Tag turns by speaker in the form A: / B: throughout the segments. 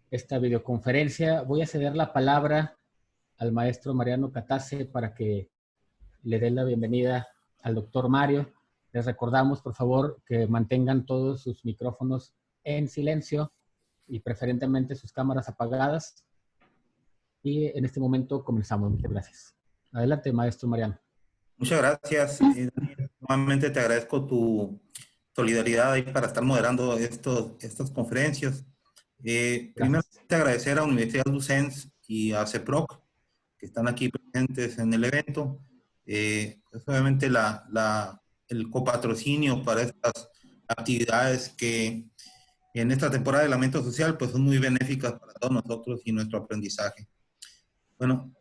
A: esta videoconferencia. Voy a ceder la palabra al maestro Mariano Catase para que le dé la bienvenida al doctor Mario. Les recordamos, por favor, que mantengan todos sus micrófonos en silencio y preferentemente sus cámaras apagadas. Y en este momento comenzamos. Muchas gracias. Adelante, maestro Mariano.
B: Muchas gracias, Daniel. Nuevamente te agradezco tu solidaridad ahí para estar moderando estas conferencias. Primero,
A: Gracias.
B: agradecer a Universidad Lucens y a CEPROC, que están aquí presentes en el evento. Pues obviamente el copatrocinio para estas actividades que en esta temporada de aislamiento social pues son muy benéficas para todos nosotros y nuestro aprendizaje. Bueno,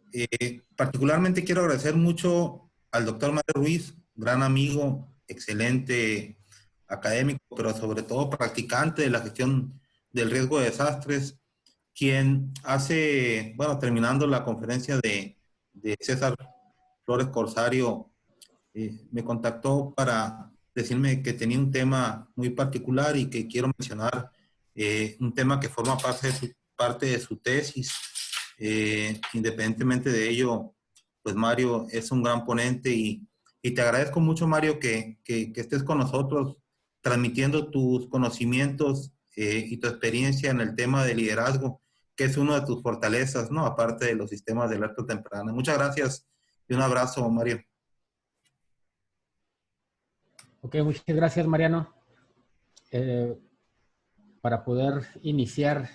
B: particularmente quiero agradecer mucho al doctor Mario Ruiz, gran amigo, excelente académico, pero sobre todo practicante de la gestión del riesgo de desastres, quien hace, bueno, terminando la conferencia de César Flores Corsario, me contactó para decirme que tenía un tema muy particular y que quiero mencionar un tema que forma parte de su tesis. Independientemente de ello, pues Mario es un gran ponente y te agradezco mucho, Mario, que estés con nosotros transmitiendo tus conocimientos y tu experiencia en el tema de liderazgo, que es una de tus fortalezas, ¿no? Aparte de los sistemas de alerta temprana. Muchas gracias y un abrazo, Mario.
A: Ok, muchas gracias, Mariano. Para poder iniciar,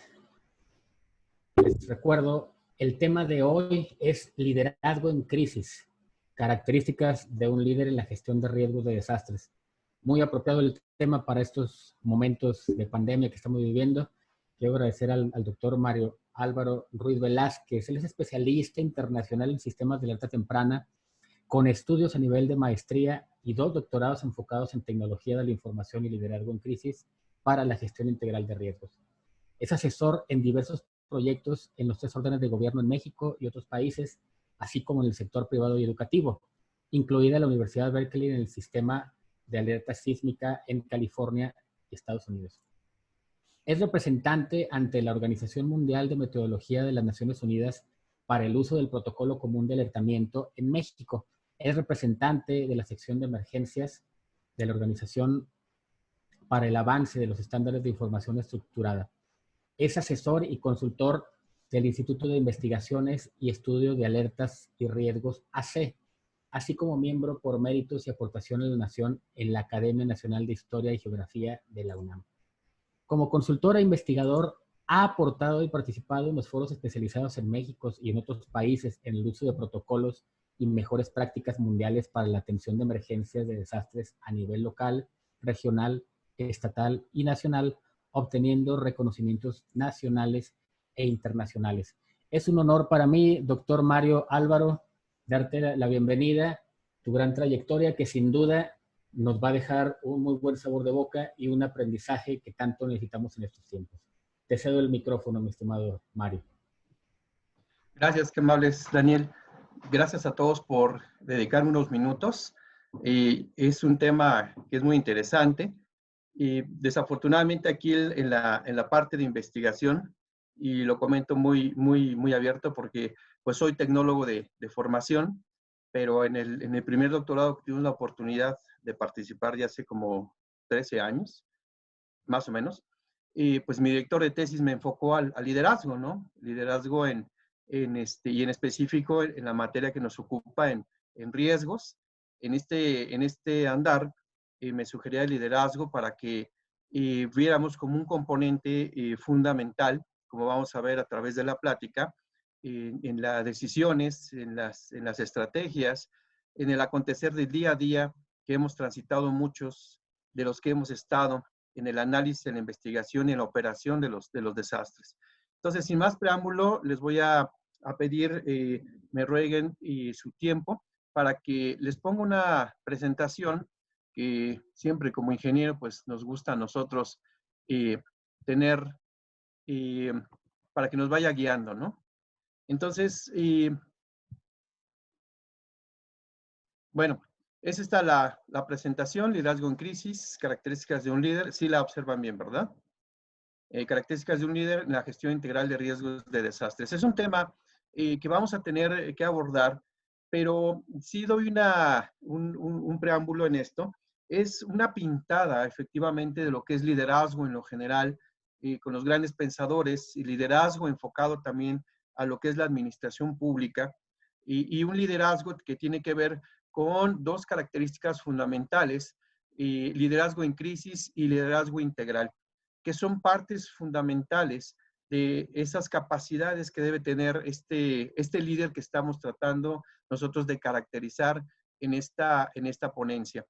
A: les recuerdo, el tema de hoy es liderazgo en crisis, características de un líder en la gestión de riesgos de desastres. Muy apropiado el tema para estos momentos de pandemia que estamos viviendo. Quiero agradecer al doctor Mario Álvaro Ruiz Velázquez. Él es especialista internacional en sistemas de alerta temprana, con estudios a nivel de maestría y 2 doctorados enfocados en tecnología de la información y liderazgo en crisis para la gestión integral de riesgos. Es asesor en diversos proyectos en los 3 órdenes de gobierno en México y otros países, así como en el sector privado y educativo, incluida la Universidad de Berkeley en el sistema de alerta sísmica en California, Estados Unidos. Es representante ante la Organización Mundial de Meteorología de las Naciones Unidas para el uso del protocolo común de alertamiento en México. Es representante de la sección de emergencias de la Organización para el avance de los estándares de información estructurada. Es asesor y consultor del Instituto de Investigaciones y Estudio de Alertas y Riesgos AC, así como miembro por méritos y aportación a la nación en la Academia Nacional de Historia y Geografía de la UNAM. Como consultor e investigador, ha aportado y participado en los foros especializados en México y en otros países en el uso de protocolos y mejores prácticas mundiales para la atención de emergencias de desastres a nivel local, regional, estatal y nacional, obteniendo reconocimientos nacionales e internacionales. Es un honor para mí, doctor Mario Álvaro, darte la bienvenida, tu gran trayectoria que sin duda nos va a dejar un muy buen sabor de boca y un aprendizaje que tanto necesitamos en estos tiempos. Te cedo el micrófono, mi estimado Mario.
C: Gracias, qué amables, Daniel. Gracias a todos por dedicarme unos minutos. Es un tema que es muy interesante. Y desafortunadamente aquí en la parte de investigación, y lo comento muy abierto porque pues soy tecnólogo de formación, pero en el primer doctorado tuve la oportunidad de participar ya hace como 13 años, más o menos. Y pues mi director de tesis me enfocó al liderazgo, ¿no? Liderazgo y en específico en la materia que nos ocupa en riesgos. En este andar me sugería el liderazgo para que viéramos como un componente fundamental, como vamos a ver a través de la plática, en las decisiones, en las estrategias, en el acontecer del día a día que hemos transitado muchos de los que hemos estado en el análisis, en la investigación y en la operación de los desastres. Entonces, sin más preámbulo, les voy a pedir, me rueguen su tiempo para que les ponga una presentación que siempre como ingeniero, pues nos gusta a nosotros tener para que nos vaya guiando, ¿no? Entonces, bueno, esa está la presentación, liderazgo en crisis, características de un líder. Sí la observan bien, ¿verdad? características de un líder en la gestión integral de riesgos de desastres. Es un tema que vamos a tener que abordar, pero sí doy un preámbulo en esto. Es una pintada, efectivamente, de lo que es liderazgo en lo general, con los grandes pensadores, y liderazgo enfocado también a lo que es la administración pública, y un liderazgo que tiene que ver con dos características fundamentales, liderazgo en crisis y liderazgo integral, que son partes fundamentales de esas capacidades que debe tener este líder que estamos tratando nosotros de caracterizar en esta ponencia.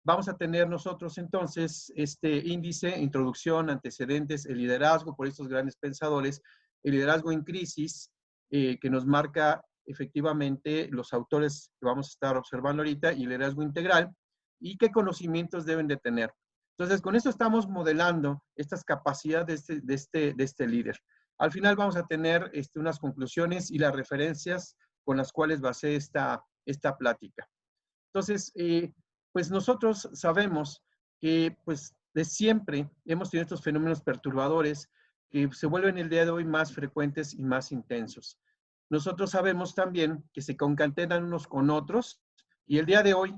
C: Vamos a tener nosotros entonces este índice, introducción, antecedentes, el liderazgo por estos grandes pensadores, el liderazgo en crisis, que nos marca efectivamente los autores que vamos a estar observando ahorita, y el liderazgo integral, y qué conocimientos deben de tener. Entonces, con esto estamos modelando estas capacidades de este líder. Al final vamos a tener unas conclusiones y las referencias con las cuales basé esta plática. Entonces, pues nosotros sabemos que pues de siempre hemos tenido estos fenómenos perturbadores que se vuelven el día de hoy más frecuentes y más intensos. Nosotros sabemos también que se concatenan unos con otros, y el día de hoy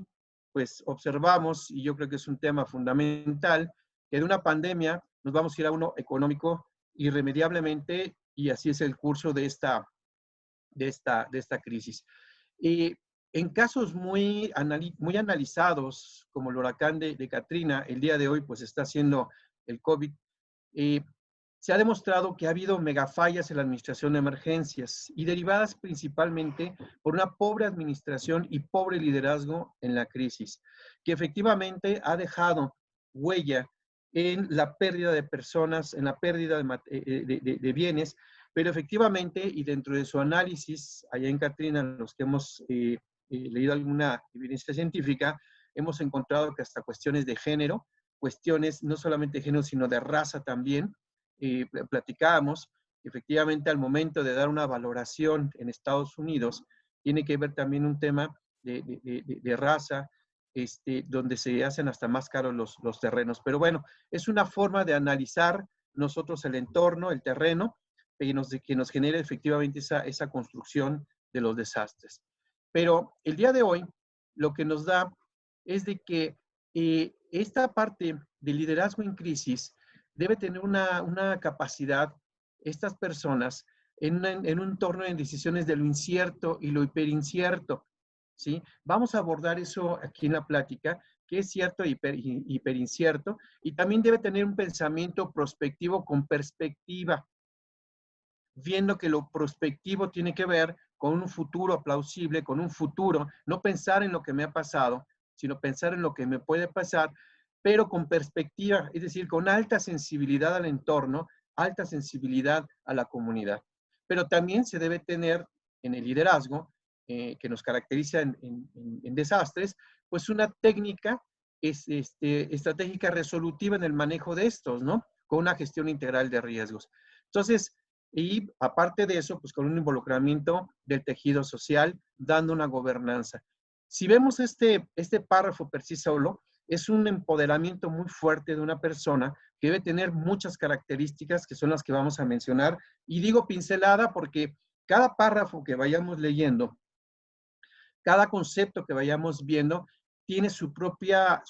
C: pues observamos, y yo creo que es un tema fundamental, que de una pandemia nos vamos a ir a uno económico irremediablemente, y así es el curso de esta crisis. Y en casos muy analizados, como el huracán de Katrina, el día de hoy pues está siendo el COVID, se ha demostrado que ha habido megafallas en la administración de emergencias, y derivadas principalmente por una pobre administración y pobre liderazgo en la crisis, que efectivamente ha dejado huella en la pérdida de personas, en la pérdida de bienes, pero efectivamente, y dentro de su análisis, allá en Katrina, los que hemos leído alguna evidencia científica, hemos encontrado que hasta cuestiones de género, cuestiones no solamente de género, sino de raza también, platicábamos, efectivamente al momento de dar una valoración en Estados Unidos, tiene que ver también un tema de raza, donde se hacen hasta más caros los terrenos. Pero bueno, es una forma de analizar nosotros el entorno, el terreno, que nos genere efectivamente esa construcción de los desastres. Pero el día de hoy, lo que nos da es de que esta parte de liderazgo en crisis debe tener una capacidad, estas personas, en un entorno de decisiones de lo incierto y lo hiperincierto, ¿sí? Vamos a abordar eso aquí en la plática, qué es cierto e hiperincierto, y también debe tener un pensamiento prospectivo con perspectiva, viendo que lo prospectivo tiene que ver con un futuro plausible, con un futuro, no pensar en lo que me ha pasado, sino pensar en lo que me puede pasar, pero con perspectiva, es decir, con alta sensibilidad al entorno, alta sensibilidad a la comunidad. Pero también se debe tener en el liderazgo, que nos caracteriza en desastres, pues una técnica estratégica resolutiva en el manejo de estos, ¿no? Con una gestión integral de riesgos. Entonces, y aparte de eso, pues con un involucramiento del tejido social, dando una gobernanza. Si vemos este párrafo per sí solo, es un empoderamiento muy fuerte de una persona que debe tener muchas características que son las que vamos a mencionar. Y digo pincelada porque cada párrafo que vayamos leyendo, cada concepto que vayamos viendo, tiene su propia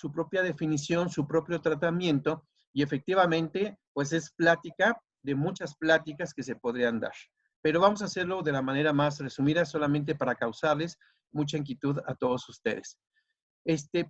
C: definición, su propio tratamiento, y efectivamente, pues es plática de muchas pláticas que se podrían dar. Pero vamos a hacerlo de la manera más resumida, solamente para causarles mucha inquietud a todos ustedes.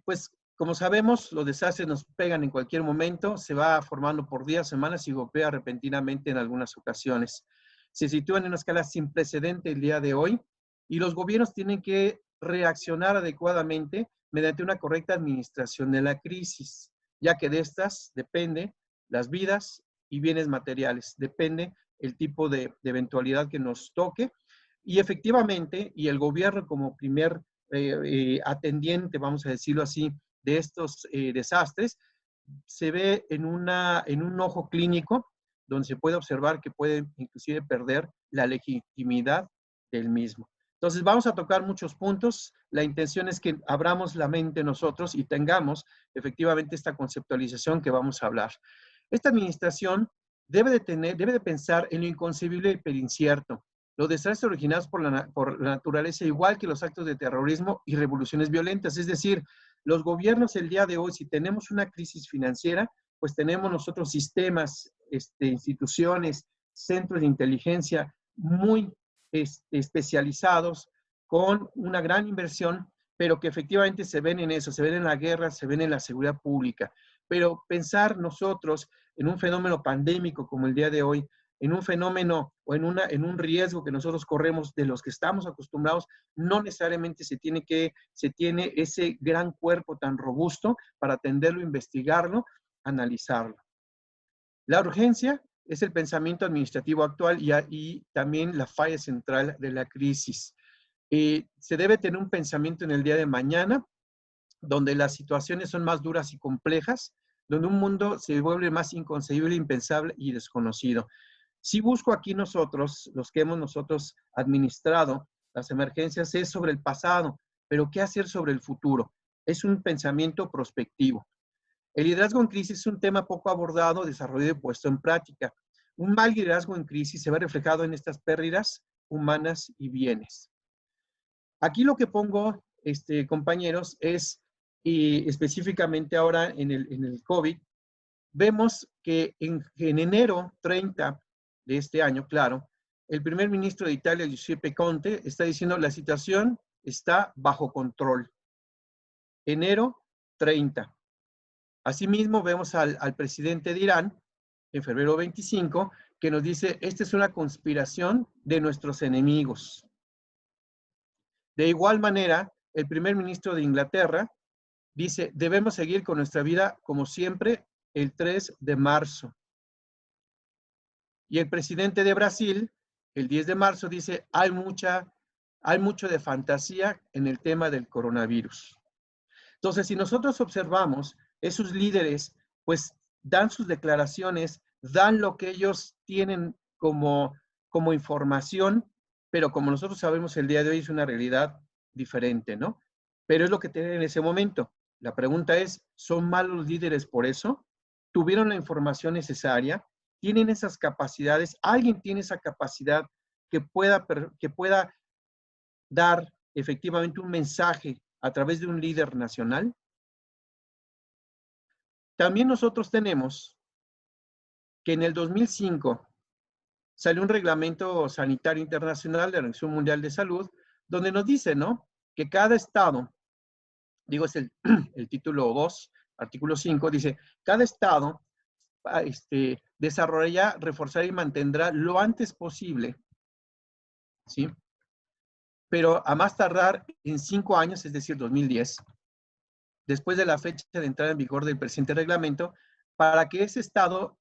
C: Pues, como sabemos, los desastres nos pegan en cualquier momento, se va formando por días, semanas y golpea repentinamente en algunas ocasiones. Se sitúan en una escala sin precedente el día de hoy, y los gobiernos tienen que reaccionar adecuadamente mediante una correcta administración de la crisis, ya que de estas depende las vidas y bienes materiales, depende el tipo de eventualidad que nos toque, y efectivamente, y el gobierno como primer atendiente, vamos a decirlo así, de estos desastres, se ve en un ojo clínico donde se puede observar que puede inclusive perder la legitimidad del mismo. Entonces vamos a tocar muchos puntos. La intención es que abramos la mente nosotros y tengamos efectivamente esta conceptualización que vamos a hablar. Esta administración debe de pensar en lo inconcebible pero incierto. Los desastres originados por la naturaleza, igual que los actos de terrorismo y revoluciones violentas. Es decir, los gobiernos el día de hoy, si tenemos una crisis financiera, pues tenemos nosotros sistemas, instituciones, centros de inteligencia muy especializados, con una gran inversión, pero que efectivamente se ven en eso, se ven en la guerra, se ven en la seguridad pública. Pero pensar nosotros en un fenómeno pandémico como el día de hoy, en un fenómeno o en un riesgo que nosotros corremos de los que estamos acostumbrados, no necesariamente se tiene ese gran cuerpo tan robusto para atenderlo, investigarlo, analizarlo. La urgencia es el pensamiento administrativo actual y también la falla central de la crisis. Se debe tener un pensamiento en el día de mañana, donde las situaciones son más duras y complejas, donde un mundo se vuelve más inconcebible, impensable y desconocido. Si busco aquí nosotros, los que hemos nosotros administrado las emergencias, es sobre el pasado, pero ¿qué hacer sobre el futuro? Es un pensamiento prospectivo. El liderazgo en crisis es un tema poco abordado, desarrollado y puesto en práctica. Un mal liderazgo en crisis se ve reflejado en estas pérdidas humanas y bienes. Aquí lo que pongo, compañeros, es específicamente ahora en el COVID, vemos que en enero 30 de este año, claro, el primer ministro de Italia, Giuseppe Conte, está diciendo la situación está bajo control. Enero 30. Asimismo, vemos al presidente de Irán, en febrero 25, que nos dice, esta es una conspiración de nuestros enemigos. De igual manera, el primer ministro de Inglaterra dice, debemos seguir con nuestra vida como siempre el 3 de marzo. Y el presidente de Brasil, el 10 de marzo, dice, hay mucho de fantasía en el tema del coronavirus. Entonces, si nosotros observamos, esos líderes, pues, dan sus declaraciones, dan lo que ellos tienen como información, pero como nosotros sabemos, el día de hoy es una realidad diferente, ¿no? Pero es lo que tienen en ese momento. La pregunta es, ¿son malos líderes por eso? ¿Tuvieron la información necesaria? ¿Tienen esas capacidades? ¿Alguien tiene esa capacidad que pueda dar efectivamente un mensaje a través de un líder nacional? También nosotros tenemos que en el 2005 salió un reglamento sanitario internacional de la Organización Mundial de Salud, donde nos dice, ¿no?, que cada estado, digo, es el título 2, artículo 5, dice, cada estado desarrollará, reforzará y mantendrá lo antes posible, ¿sí?, pero a más tardar en 5 años, es decir, 2010, después de la fecha de entrada en vigor del presente reglamento, para que ese estado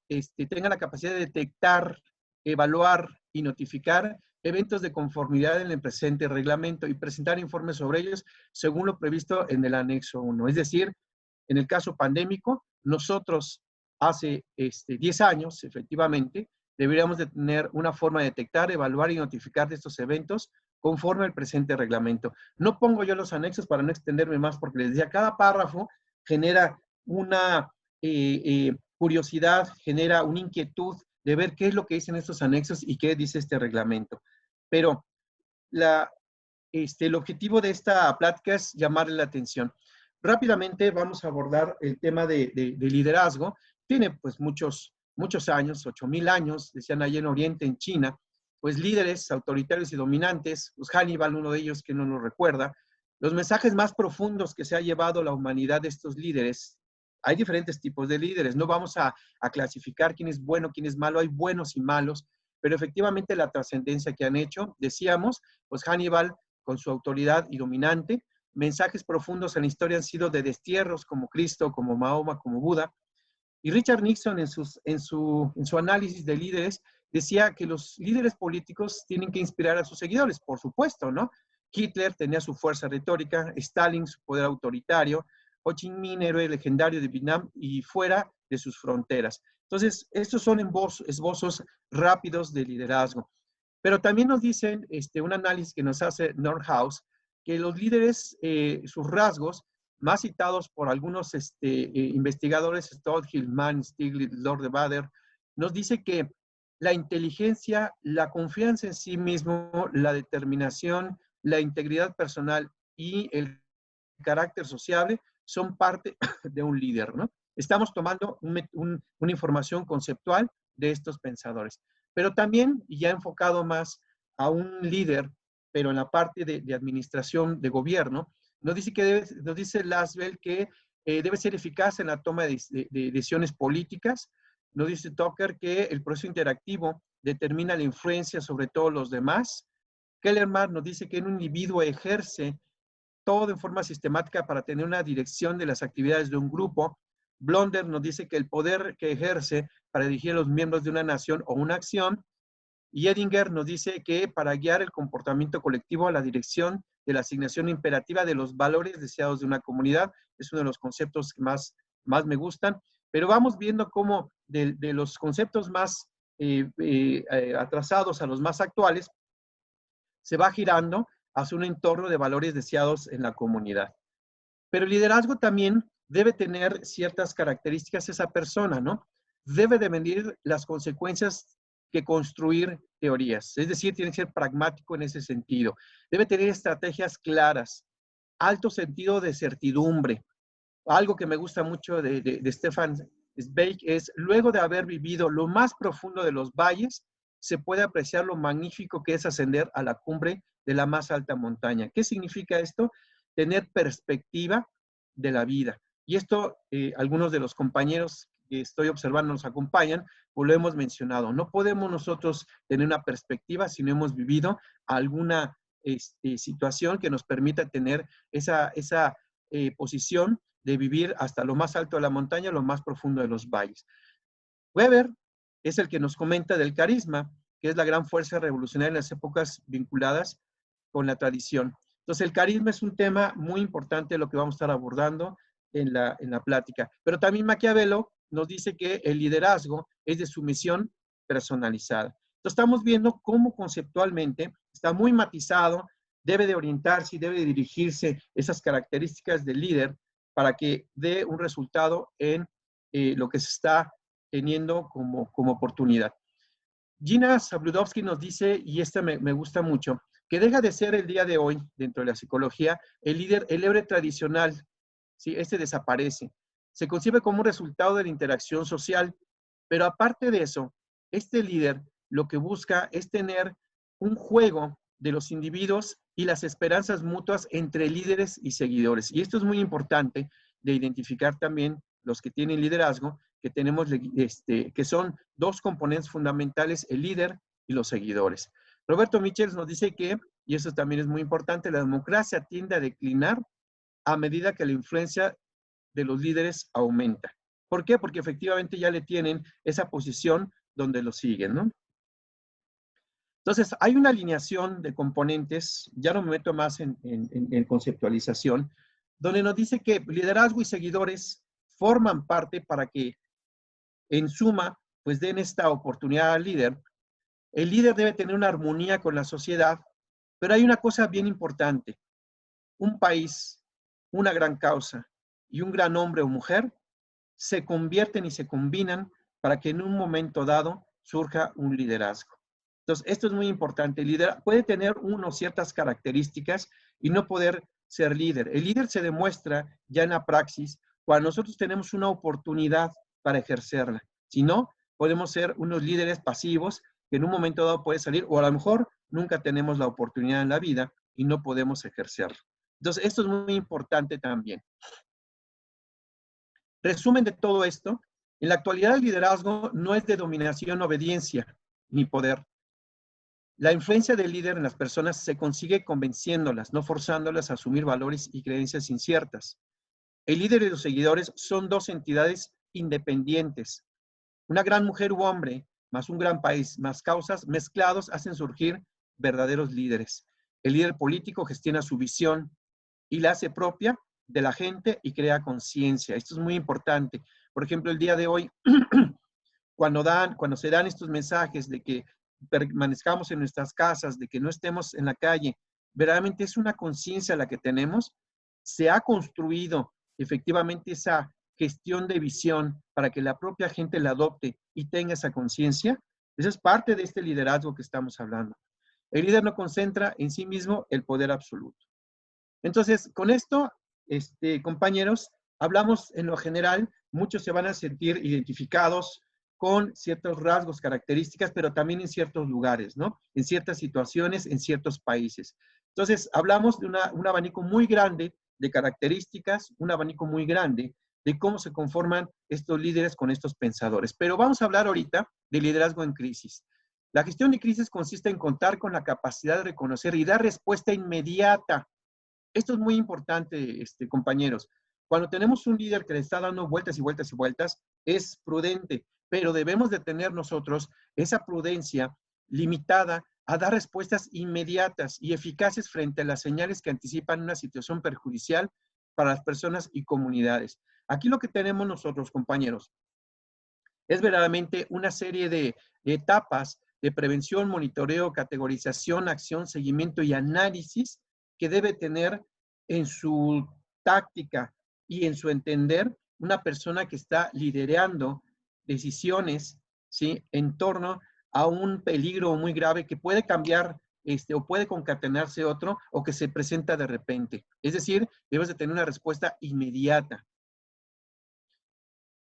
C: tenga la capacidad de detectar, evaluar y notificar eventos de conformidad en el presente reglamento y presentar informes sobre ellos según lo previsto en el anexo 1. Es decir, en el caso pandémico, nosotros hace 10 años, efectivamente, deberíamos de tener una forma de detectar, evaluar y notificar de estos eventos conforme al presente reglamento. No pongo yo los anexos para no extenderme más, porque les decía, cada párrafo genera una curiosidad, genera una inquietud de ver qué es lo que dicen estos anexos y qué dice este reglamento. Pero el objetivo de esta plática es llamarle la atención. Rápidamente vamos a abordar el tema de liderazgo. Tiene pues muchos años, 8,000 años, decían allá en Oriente, en China, pues líderes autoritarios y dominantes, pues Hannibal, uno de ellos que no nos recuerda, los mensajes más profundos que se ha llevado la humanidad de estos líderes. Hay diferentes tipos de líderes, no vamos a clasificar quién es bueno, quién es malo, hay buenos y malos, pero efectivamente la trascendencia que han hecho, decíamos, pues Hannibal con su autoridad y dominante, mensajes profundos en la historia han sido de destierros como Cristo, como Mahoma, como Buda, y Richard Nixon en su análisis de líderes decía que los líderes políticos tienen que inspirar a sus seguidores, por supuesto, ¿no? Hitler tenía su fuerza retórica, Stalin su poder autoritario, Ho Chi Minh, héroe legendario de Vietnam y fuera de sus fronteras. Entonces, estos son esbozos rápidos de liderazgo. Pero también nos dicen, un análisis que nos hace Nordhaus, que los líderes, sus rasgos, más citados por algunos investigadores, Stodd, Hillman, Stiglitz, Lord de Bader, nos dice que la inteligencia, la confianza en sí mismo, la determinación, la integridad personal y el carácter sociable son parte de un líder, ¿no? Estamos tomando una información conceptual de estos pensadores. Pero también, y ya enfocado más a un líder, pero en la parte de administración de gobierno, nos dice Laswell que debe ser eficaz en la toma de decisiones políticas. Nos dice Tucker que el proceso interactivo determina la influencia sobre todos los demás. Kellerman nos dice que un individuo ejerce todo en forma sistemática para tener una dirección de las actividades de un grupo. Blonder nos dice que el poder que ejerce para dirigir a los miembros de una nación o una acción. Y Edinger nos dice que para guiar el comportamiento colectivo a la dirección de la asignación imperativa de los valores deseados de una comunidad. Es uno de los conceptos que más me gustan. Pero vamos viendo cómo de los conceptos más atrasados a los más actuales, se va girando hacia un entorno de valores deseados en la comunidad. Pero el liderazgo también debe tener ciertas características esa persona, ¿no? Debe de medir las consecuencias que construir teorías. Es decir, tiene que ser pragmático en ese sentido. Debe tener estrategias claras, alto sentido de certidumbre. Algo que me gusta mucho de Stefan Zweig es, luego de haber vivido lo más profundo de los valles, se puede apreciar lo magnífico que es ascender a la cumbre de la más alta montaña. ¿Qué significa esto? Tener perspectiva de la vida. Y esto, algunos de los compañeros que estoy observando nos acompañan, pues lo hemos mencionado. No podemos nosotros tener una perspectiva si no hemos vivido alguna situación que nos permita tener esa posición de vivir hasta lo más alto de la montaña, lo más profundo de los valles. Weber es el que nos comenta del carisma, que es la gran fuerza revolucionaria en las épocas vinculadas con la tradición. Entonces, el carisma es un tema muy importante, lo que vamos a estar abordando en la plática. Pero también Maquiavelo nos dice que el liderazgo es de sumisión personalizada. Entonces, estamos viendo cómo conceptualmente está muy matizado, debe de orientarse y debe de dirigirse esas características del líder para que dé un resultado en lo que se está teniendo como oportunidad. Gina Zabludovsky nos dice, y esta me gusta mucho, que deja de ser el día de hoy, dentro de la psicología, el líder, el héroe tradicional, ¿sí? Este desaparece. Se concibe como un resultado de la interacción social, pero aparte de eso, este líder lo que busca es tener un juego de los individuos y las esperanzas mutuas entre líderes y seguidores. Y esto es muy importante de identificar también los que tienen liderazgo, que tenemos, que son dos componentes fundamentales, el líder y los seguidores. Roberto Michels nos dice que, y eso también es muy importante, la democracia tiende a declinar a medida que la influencia de los líderes aumenta. ¿Por qué? Porque efectivamente ya le tienen esa posición donde lo siguen, ¿no? Entonces, hay una alineación de componentes, ya no me meto más en conceptualización, donde nos dice que liderazgo y seguidores forman parte para que, en suma, pues den esta oportunidad al líder. El líder debe tener una armonía con la sociedad, pero hay una cosa bien importante. Un país, una gran causa y un gran hombre o mujer se convierten y se combinan para que en un momento dado surja un liderazgo. Entonces, esto es muy importante. El líder puede tener ciertas características y no poder ser líder. El líder se demuestra ya en la praxis cuando nosotros tenemos una oportunidad para ejercerla. Si no, podemos ser unos líderes pasivos que en un momento dado puede salir, o a lo mejor nunca tenemos la oportunidad en la vida y no podemos ejercerlo. Entonces, esto es muy importante también. Resumen de todo esto, en la actualidad el liderazgo no es de dominación, obediencia ni poder. La influencia del líder en las personas se consigue convenciéndolas, no forzándolas a asumir valores y creencias inciertas. El líder y los seguidores son dos entidades independientes. Una gran mujer u hombre, más un gran país, más causas mezclados hacen surgir verdaderos líderes. El líder político gestiona su visión y la hace propia de la gente y crea conciencia. Esto es muy importante. Por ejemplo, el día de hoy, cuando se dan estos mensajes de que permanezcamos en nuestras casas, de que no estemos en la calle, verdaderamente es una conciencia la que tenemos. Se ha construido efectivamente esa gestión de visión para que la propia gente la adopte y tenga esa conciencia. Eso es parte de este liderazgo que estamos hablando. El líder no concentra en sí mismo el poder absoluto. Entonces, con esto, compañeros, hablamos en lo general, muchos se van a sentir identificados con ciertos rasgos, características, pero también en ciertos lugares, ¿no? En ciertas situaciones, en ciertos países. Entonces, hablamos de un abanico muy grande de características, un abanico muy grande de cómo se conforman estos líderes con estos pensadores. Pero vamos a hablar ahorita de liderazgo en crisis. La gestión de crisis consiste en contar con la capacidad de reconocer y dar respuesta inmediata. Esto es muy importante, compañeros. Cuando tenemos un líder que le está dando vueltas y vueltas y vueltas, es prudente, pero debemos de tener nosotros esa prudencia limitada a dar respuestas inmediatas y eficaces frente a las señales que anticipan una situación perjudicial para las personas y comunidades. Aquí lo que tenemos nosotros, compañeros, es verdaderamente una serie de etapas de prevención, monitoreo, categorización, acción, seguimiento y análisis que debe tener en su táctica y en su entender una persona que está liderando decisiones, ¿sí?, en torno a un peligro muy grave que puede cambiar o puede concatenarse otro o que se presenta de repente. Es decir, debes de tener una respuesta inmediata.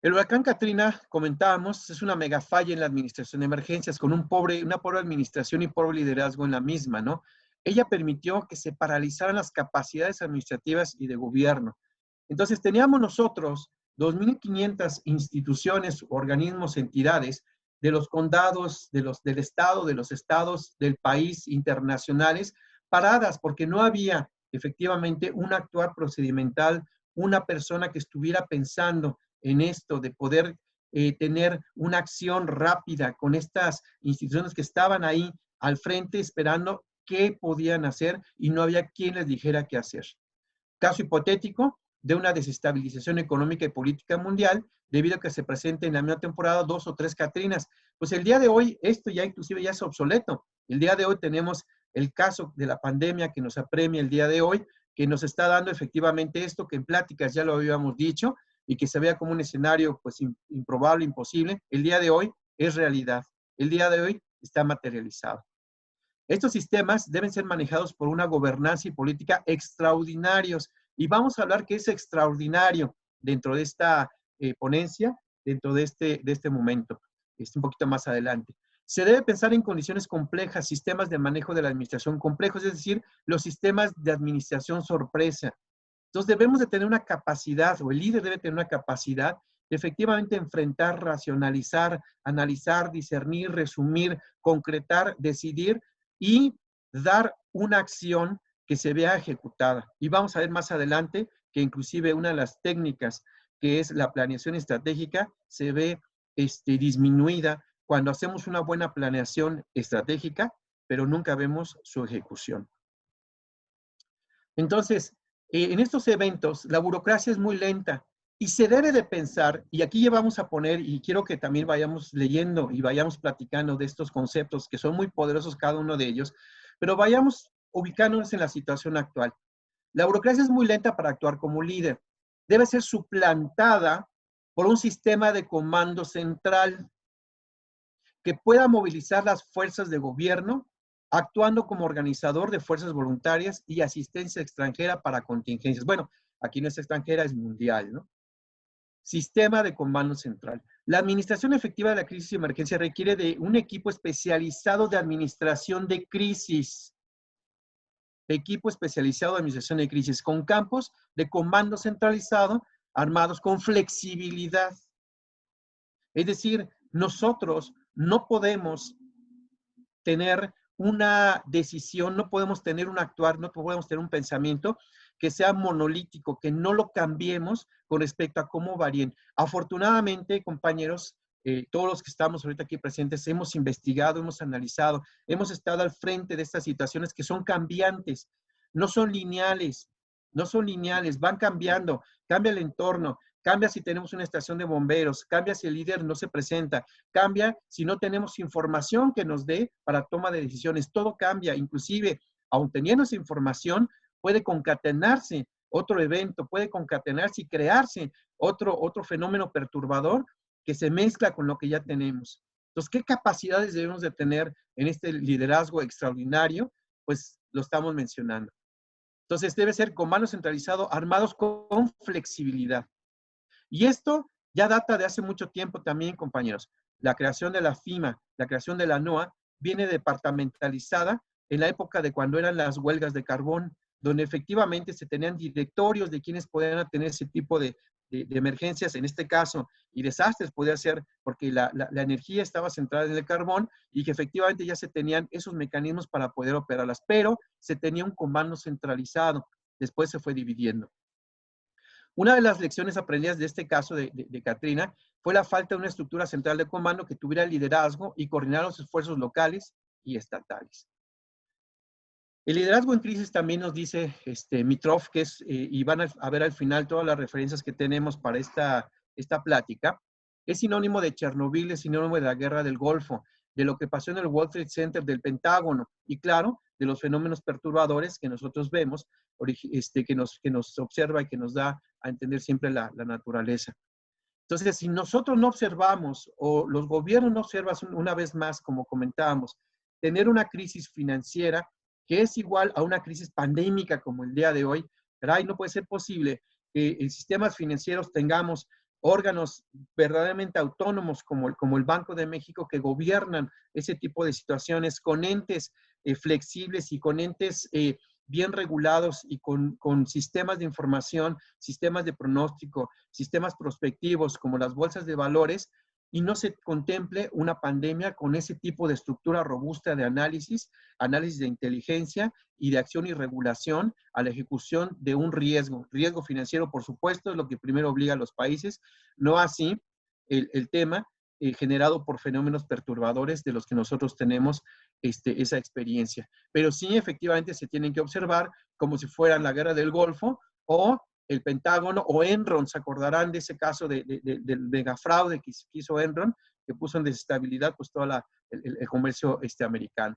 C: El huracán Katrina, comentábamos, es una mega falla en la administración de emergencias, con una pobre administración y pobre liderazgo en la misma, ¿no? Ella permitió que se paralizaran las capacidades administrativas y de gobierno. Entonces, teníamos nosotros 2.500 instituciones, organismos, entidades de los condados, del estado, de los estados, del país, internacionales, paradas, porque no había efectivamente un actuar procedimental, una persona que estuviera pensando en esto de poder tener una acción rápida con estas instituciones que estaban ahí al frente esperando qué podían hacer y no había quien les dijera qué hacer. Caso hipotético de una desestabilización económica y política mundial debido a que se presente en la misma temporada 2 o 3 Catrinas. Pues el día de hoy esto ya inclusive ya es obsoleto. El día de hoy tenemos el caso de la pandemia que nos apremia el día de hoy, que nos está dando efectivamente esto que en pláticas ya lo habíamos dicho, y que se vea como un escenario pues improbable, imposible, el día de hoy es realidad. El día de hoy está materializado. Estos sistemas deben ser manejados por una gobernanza y política extraordinarios. Y vamos a hablar qué es extraordinario dentro de esta ponencia, dentro de este momento, un poquito más adelante. Se debe pensar en condiciones complejas, sistemas de manejo de la administración complejos, es decir, los sistemas de administración sorpresa. Entonces debemos de tener una capacidad, o el líder debe tener una capacidad de efectivamente enfrentar, racionalizar, analizar, discernir, resumir, concretar, decidir y dar una acción que se vea ejecutada. Y vamos a ver más adelante que inclusive una de las técnicas que es la planeación estratégica se ve disminuida cuando hacemos una buena planeación estratégica, pero nunca vemos su ejecución. Entonces, en estos eventos, la burocracia es muy lenta y se debe de pensar, y aquí ya vamos a poner, y quiero que también vayamos leyendo y vayamos platicando de estos conceptos que son muy poderosos cada uno de ellos, pero vayamos ubicándonos en la situación actual. La burocracia es muy lenta para actuar como líder. Debe ser suplantada por un sistema de comando central que pueda movilizar las fuerzas de gobierno actuando como organizador de fuerzas voluntarias y asistencia extranjera para contingencias. Bueno, aquí no es extranjera, es mundial, ¿no? Sistema de comando central. La administración efectiva de la crisis y emergencia requiere de un equipo especializado de administración de crisis. Equipo especializado de administración de crisis con campos de comando centralizado armados con flexibilidad. Es decir, nosotros no podemos tener una decisión, no podemos tener un actuar, no podemos tener un pensamiento que sea monolítico, que no lo cambiemos con respecto a cómo varíen. Afortunadamente, compañeros, todos los que estamos ahorita aquí presentes, hemos investigado, hemos analizado, hemos estado al frente de estas situaciones que son cambiantes, no son lineales, van cambiando, cambia el entorno, cambia si tenemos una estación de bomberos, cambia si el líder no se presenta, cambia si no tenemos información que nos dé para toma de decisiones, todo cambia, inclusive, aun teniendo esa información, puede concatenarse otro evento, puede concatenarse y crearse otro fenómeno perturbador que se mezcla con lo que ya tenemos. Entonces, ¿qué capacidades debemos de tener en este liderazgo extraordinario? Pues lo estamos mencionando. Entonces, debe ser comando centralizado, armados con flexibilidad. Y esto ya data de hace mucho tiempo también, compañeros. La creación de la FIMA, la creación de la NOAA, viene departamentalizada en la época de cuando eran las huelgas de carbón, donde efectivamente se tenían directorios de quienes podían tener ese tipo de emergencias, en este caso, y desastres podía ser porque la energía estaba centrada en el carbón y que efectivamente ya se tenían esos mecanismos para poder operarlas, pero se tenía un comando centralizado, después se fue dividiendo. Una de las lecciones aprendidas de este caso de Katrina fue la falta de una estructura central de comando que tuviera liderazgo y coordinara los esfuerzos locales y estatales. El liderazgo en crisis también nos dice Mitrov, que es, y van a ver al final todas las referencias que tenemos para esta plática, es sinónimo de Chernobyl, es sinónimo de la guerra del Golfo, de lo que pasó en el World Trade Center del Pentágono y, claro, de los fenómenos perturbadores que nosotros vemos, que nos observa y que nos da a entender siempre la naturaleza. Entonces, si nosotros no observamos o los gobiernos no observan una vez más, como comentábamos, tener una crisis financiera que es igual a una crisis pandémica como el día de hoy, caray, no puede ser posible que en sistemas financieros tengamos órganos verdaderamente autónomos como el Banco de México que gobiernan ese tipo de situaciones con entes flexibles y con entes bien regulados y con sistemas de información, sistemas de pronóstico, sistemas prospectivos como las bolsas de valores, y no se contemple una pandemia con ese tipo de estructura robusta de análisis de inteligencia y de acción y regulación a la ejecución de un riesgo. Riesgo financiero, por supuesto, es lo que primero obliga a los países, no así el tema generado por fenómenos perturbadores de los que nosotros tenemos esa experiencia. Pero sí, efectivamente, se tienen que observar como si fueran la guerra del Golfo o el Pentágono o Enron. Se acordarán de ese caso del megafraude que hizo Enron, que puso en desestabilidad pues todo el comercio americano.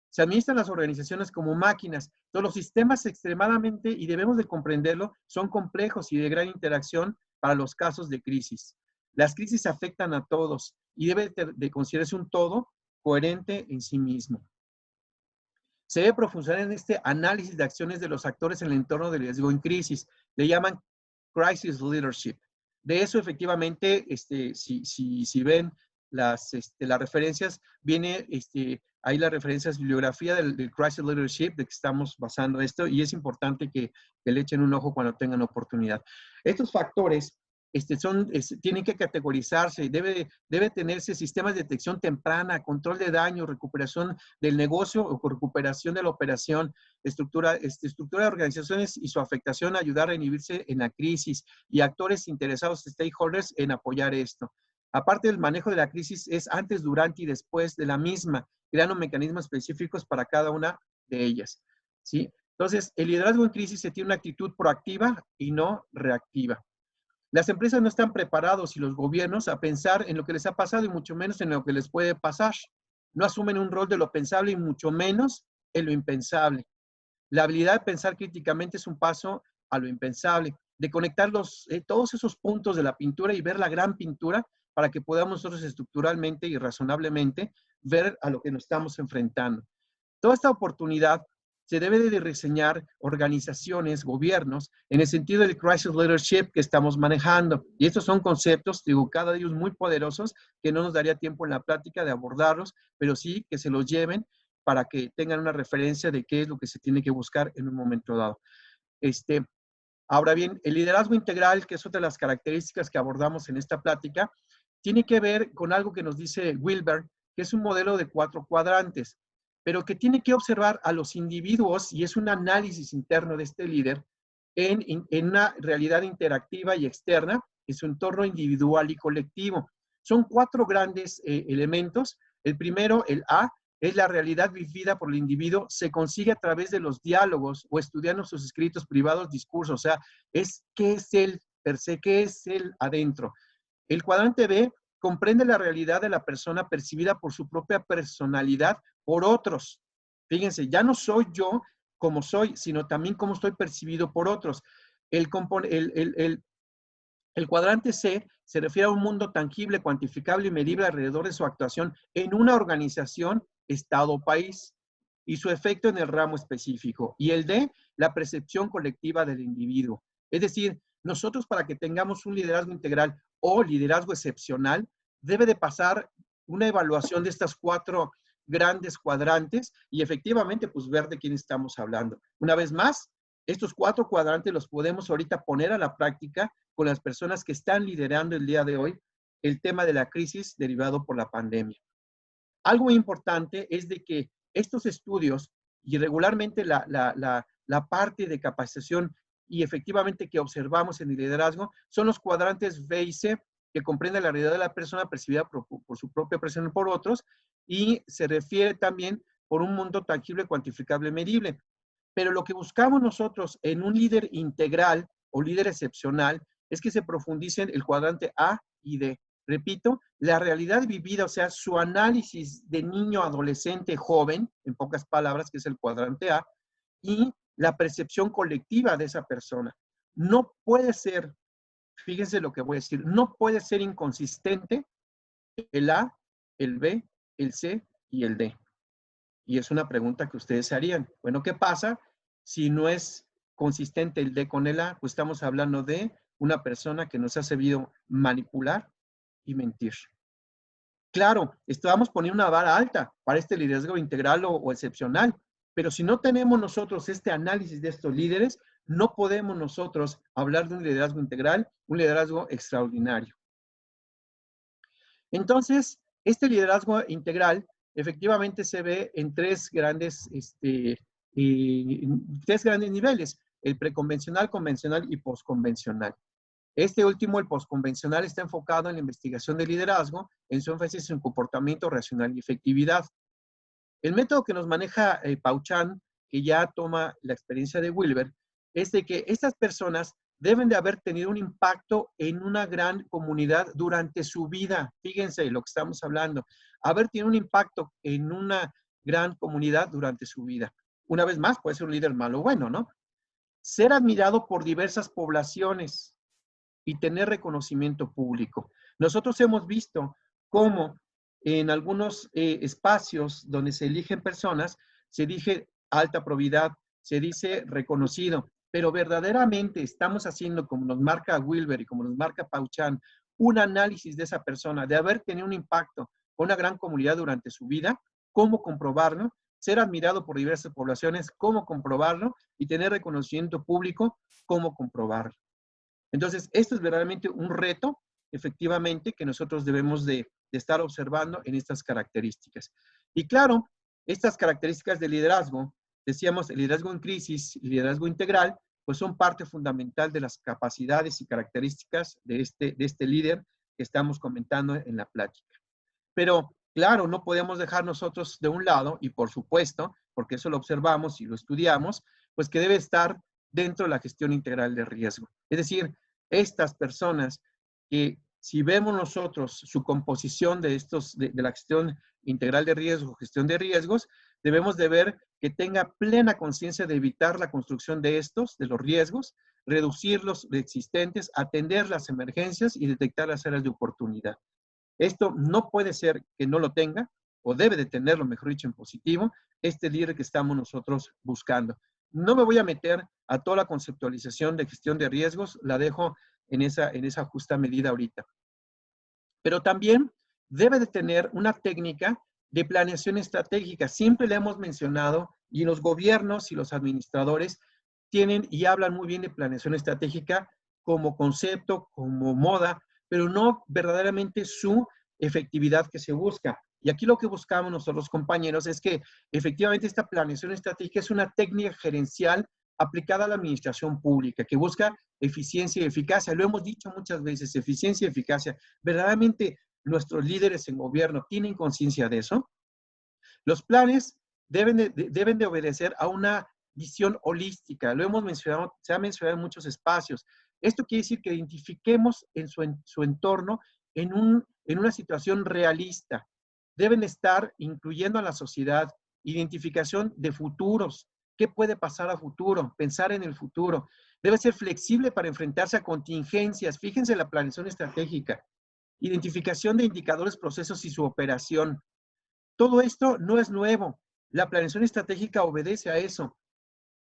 C: Se administran las organizaciones como máquinas. Todos los sistemas extremadamente, y debemos de comprenderlo, son complejos y de gran interacción para los casos de crisis. Las crisis afectan a todos y debe de considerarse un todo coherente en sí mismo. Se debe profundizar en este análisis de acciones de los actores en el entorno de riesgo en crisis. Le llaman crisis leadership. De eso, efectivamente, si ven las referencias, viene ahí las referencias, bibliografía del crisis leadership, de que estamos basando esto, y es importante que le echen un ojo cuando tengan oportunidad. Estos factores tienen que categorizarse, debe tenerse sistemas de detección temprana, control de daño, recuperación del negocio o recuperación de la operación, estructura de organizaciones y su afectación, ayudar a inhibirse en la crisis y actores interesados, stakeholders, en apoyar esto. Aparte del manejo de la crisis, es antes, durante y después de la misma, creando mecanismos específicos para cada una de ellas, ¿sí? Entonces, el liderazgo en crisis se tiene una actitud proactiva y no reactiva. Las empresas no están preparados y los gobiernos a pensar en lo que les ha pasado y mucho menos en lo que les puede pasar. No asumen un rol de lo pensable y mucho menos en lo impensable. La habilidad de pensar críticamente es un paso a lo impensable, de conectar todos esos puntos de la pintura y ver la gran pintura para que podamos nosotros estructuralmente y razonablemente ver a lo que nos estamos enfrentando. Toda esta oportunidad se debe de diseñar organizaciones, gobiernos, en el sentido del crisis leadership que estamos manejando. Y estos son conceptos, digo, cada de ellos muy poderosos, que no nos daría tiempo en la plática de abordarlos, pero sí que se los lleven para que tengan una referencia de qué es lo que se tiene que buscar en un momento dado. Ahora bien, el liderazgo integral, que es otra de las características que abordamos en esta plática, tiene que ver con algo que nos dice Wilber, que es un modelo de 4 cuadrantes, pero que tiene que observar a los individuos, y es un análisis interno de este líder, en una realidad interactiva y externa, en su entorno individual y colectivo. Son 4 grandes elementos. El primero, el A, es la realidad vivida por el individuo, se consigue a través de los diálogos o estudiando sus escritos privados, discursos, o sea, es qué es él per se, qué es él adentro. El cuadrante B comprende la realidad de la persona percibida por su propia personalidad por otros. Fíjense, ya no soy yo como soy, sino también cómo estoy percibido por otros. El cuadrante C se refiere a un mundo tangible, cuantificable y medible alrededor de su actuación en una organización, estado o país y su efecto en el ramo específico. Y el D, la percepción colectiva del individuo. Es decir, nosotros para que tengamos un liderazgo integral o liderazgo excepcional, debe de pasar una evaluación de estas 4 grandes cuadrantes y efectivamente pues ver de quién estamos hablando. Una vez más, estos 4 cuadrantes los podemos ahorita poner a la práctica con las personas que están liderando el día de hoy el tema de la crisis derivado por la pandemia. Algo muy importante es de que estos estudios y regularmente la parte de capacitación y efectivamente que observamos en el liderazgo son los cuadrantes B y C, que comprende la realidad de la persona percibida por su propia persona y por otros, y se refiere también por un mundo tangible, cuantificable, medible. Pero lo que buscamos nosotros en un líder integral o líder excepcional es que se profundice en el cuadrante A y D. Repito, la realidad vivida, o sea, su análisis de niño, adolescente, joven, en pocas palabras, que es el cuadrante A, y la percepción colectiva de esa persona. No puede ser, fíjense lo que voy a decir, no puede ser inconsistente el A, el B, el C y el D. Y es una pregunta que ustedes se harían. Bueno, ¿qué pasa si no es consistente el D con el A? Pues estamos hablando de una persona que nos ha sabido manipular y mentir. Claro, estábamos poniendo una vara alta para este liderazgo integral o excepcional, pero si no tenemos nosotros este análisis de estos líderes, no podemos nosotros hablar de un liderazgo integral, un liderazgo extraordinario. Entonces, este liderazgo integral efectivamente se ve en 3 grandes niveles, el preconvencional, convencional y posconvencional. Este último, el posconvencional, está enfocado en la investigación de liderazgo, en su énfasis en comportamiento racional y efectividad. El método que nos maneja Pauchan, que ya toma la experiencia de Wilber, es de que estas personas deben de haber tenido un impacto en una gran comunidad durante su vida. Fíjense lo que estamos hablando. Haber tenido un impacto en una gran comunidad durante su vida. Una vez más, puede ser un líder malo o bueno, ¿no? Ser admirado por diversas poblaciones y tener reconocimiento público. Nosotros hemos visto cómo en algunos espacios donde se eligen personas, se dice alta probidad, se dice reconocido, pero verdaderamente estamos haciendo, como nos marca Wilber y como nos marca Pauchan, un análisis de esa persona, de haber tenido un impacto con una gran comunidad durante su vida, cómo comprobarlo, ser admirado por diversas poblaciones, cómo comprobarlo, y tener reconocimiento público, cómo comprobarlo. Entonces, esto es verdaderamente un reto, efectivamente, que nosotros debemos de estar observando en estas características. Y claro, estas características de liderazgo, decíamos, el liderazgo en crisis, el liderazgo integral, pues son parte fundamental de las capacidades y características de este líder que estamos comentando en la plática. Pero, claro, no podemos dejar nosotros de un lado, y por supuesto, porque eso lo observamos y lo estudiamos, pues que debe estar dentro de la gestión integral de riesgo. Es decir, estas personas que si vemos nosotros su composición de la gestión integral de riesgo, gestión de riesgos, debemos de ver que tenga plena conciencia de evitar la construcción de los riesgos, reducir los existentes, atender las emergencias y detectar las áreas de oportunidad. Esto no puede ser que no lo tenga, o debe de tenerlo, mejor dicho, en positivo, este líder que estamos nosotros buscando. No me voy a meter a toda la conceptualización de gestión de riesgos, la dejo en esa justa medida ahorita. Pero también debe de tener una técnica de planeación estratégica. Siempre le hemos mencionado, y los gobiernos y los administradores tienen y hablan muy bien de planeación estratégica como concepto, como moda, pero no verdaderamente su efectividad que se busca. Y aquí lo que buscamos nosotros, compañeros, es que efectivamente esta planeación estratégica es una técnica gerencial aplicada a la administración pública, que busca eficiencia y eficacia. Lo hemos dicho muchas veces, eficiencia y eficacia. ¿Verdaderamente nuestros líderes en gobierno tienen conciencia de eso? Los planes deben de obedecer a una visión holística. Lo hemos mencionado, se ha mencionado en muchos espacios. Esto quiere decir que identifiquemos en su entorno en una situación realista. Deben estar incluyendo a la sociedad, identificación de futuros, qué puede pasar a futuro, pensar en el futuro. Debe ser flexible para enfrentarse a contingencias. Fíjense en la planeación estratégica. Identificación de indicadores, procesos y su operación. Todo esto no es nuevo. La planeación estratégica obedece a eso.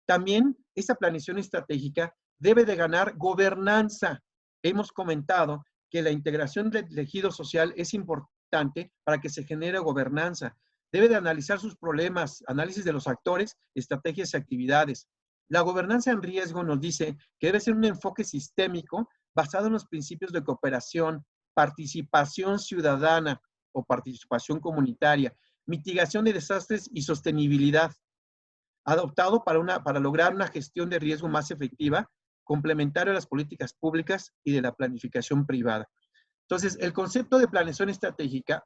C: También esta planeación estratégica debe de ganar gobernanza. Hemos comentado que la integración del tejido social es importante para que se genere gobernanza. Debe de analizar sus problemas, análisis de los actores, estrategias y actividades. La gobernanza en riesgo nos dice que debe ser un enfoque sistémico basado en los principios de cooperación, participación ciudadana o participación comunitaria, mitigación de desastres y sostenibilidad, adoptado para lograr una gestión de riesgo más efectiva, complementaria a las políticas públicas y de la planificación privada. Entonces, el concepto de planeación estratégica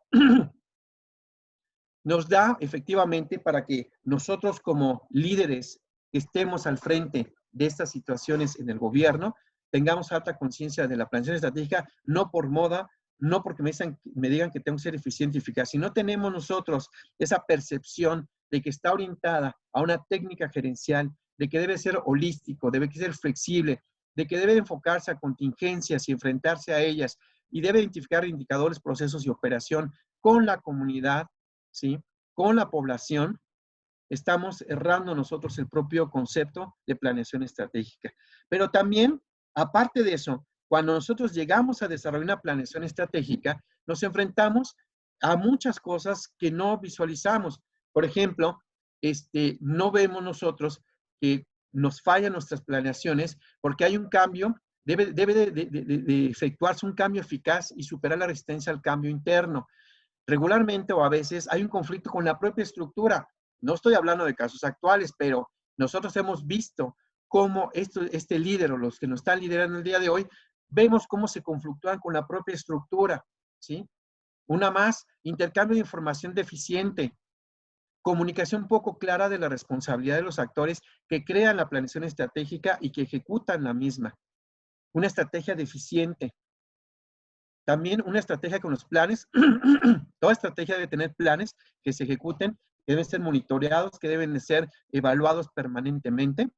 C: nos da efectivamente para que nosotros como líderes que estemos al frente de estas situaciones en el gobierno, tengamos alta conciencia de la planeación estratégica, no por moda, no porque me digan que tengo que ser eficiente y eficaz. Si no tenemos nosotros esa percepción de que está orientada a una técnica gerencial, de que debe ser holístico, debe ser flexible, de que debe enfocarse a contingencias y enfrentarse a ellas, y debe identificar indicadores, procesos y operación con la comunidad, ¿sí? Con la población, estamos errando nosotros el propio concepto de planeación estratégica. Pero también, aparte de eso, cuando nosotros llegamos a desarrollar una planeación estratégica, nos enfrentamos a muchas cosas que no visualizamos. Por ejemplo, no vemos nosotros que nos fallan nuestras planeaciones porque hay un cambio, debe de efectuarse un cambio eficaz y superar la resistencia al cambio interno. Regularmente o a veces hay un conflicto con la propia estructura. No estoy hablando de casos actuales, pero nosotros hemos visto cómo este líder o los que nos están liderando el día de hoy, vemos cómo se conflictúan con la propia estructura, ¿sí? Una más, intercambio de información deficiente, comunicación poco clara de la responsabilidad de los actores que crean la planeación estratégica y que ejecutan la misma. Una estrategia deficiente. También una estrategia con los planes. Toda estrategia debe tener planes que se ejecuten, que deben ser monitoreados, que deben ser evaluados permanentemente.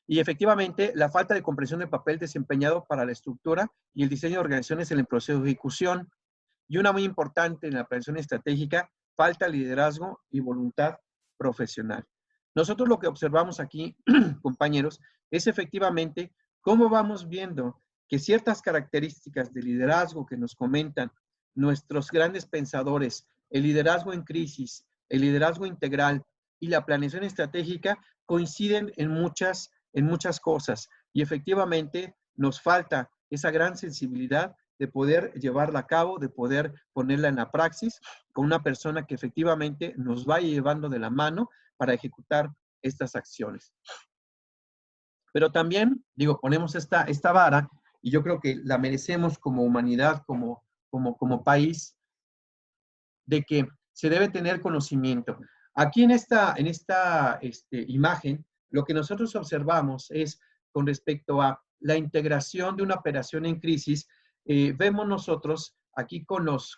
C: Y efectivamente, la falta de comprensión del papel desempeñado para la estructura y el diseño de organizaciones en el proceso de ejecución. Y una muy importante en la planeación estratégica, falta de liderazgo y voluntad profesional. Nosotros lo que observamos aquí, compañeros, es efectivamente cómo vamos viendo que ciertas características de liderazgo que nos comentan nuestros grandes pensadores, el liderazgo en crisis, el liderazgo integral y la planeación estratégica coinciden en muchas cosas. Y efectivamente nos falta esa gran sensibilidad de poder llevarla a cabo, de poder ponerla en la praxis con una persona que efectivamente nos vaya llevando de la mano para ejecutar estas acciones. Pero también, digo, ponemos esta vara y yo creo que la merecemos como humanidad, como país, de que se debe tener conocimiento. Aquí en esta imagen, lo que nosotros observamos es con respecto a la integración de una operación en crisis, vemos nosotros aquí con los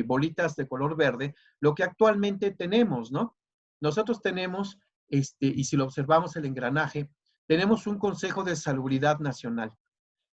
C: bolitas de color verde, lo que actualmente tenemos, ¿no? Nosotros tenemos, y si lo observamos el engranaje, tenemos un Consejo de Salubridad Nacional,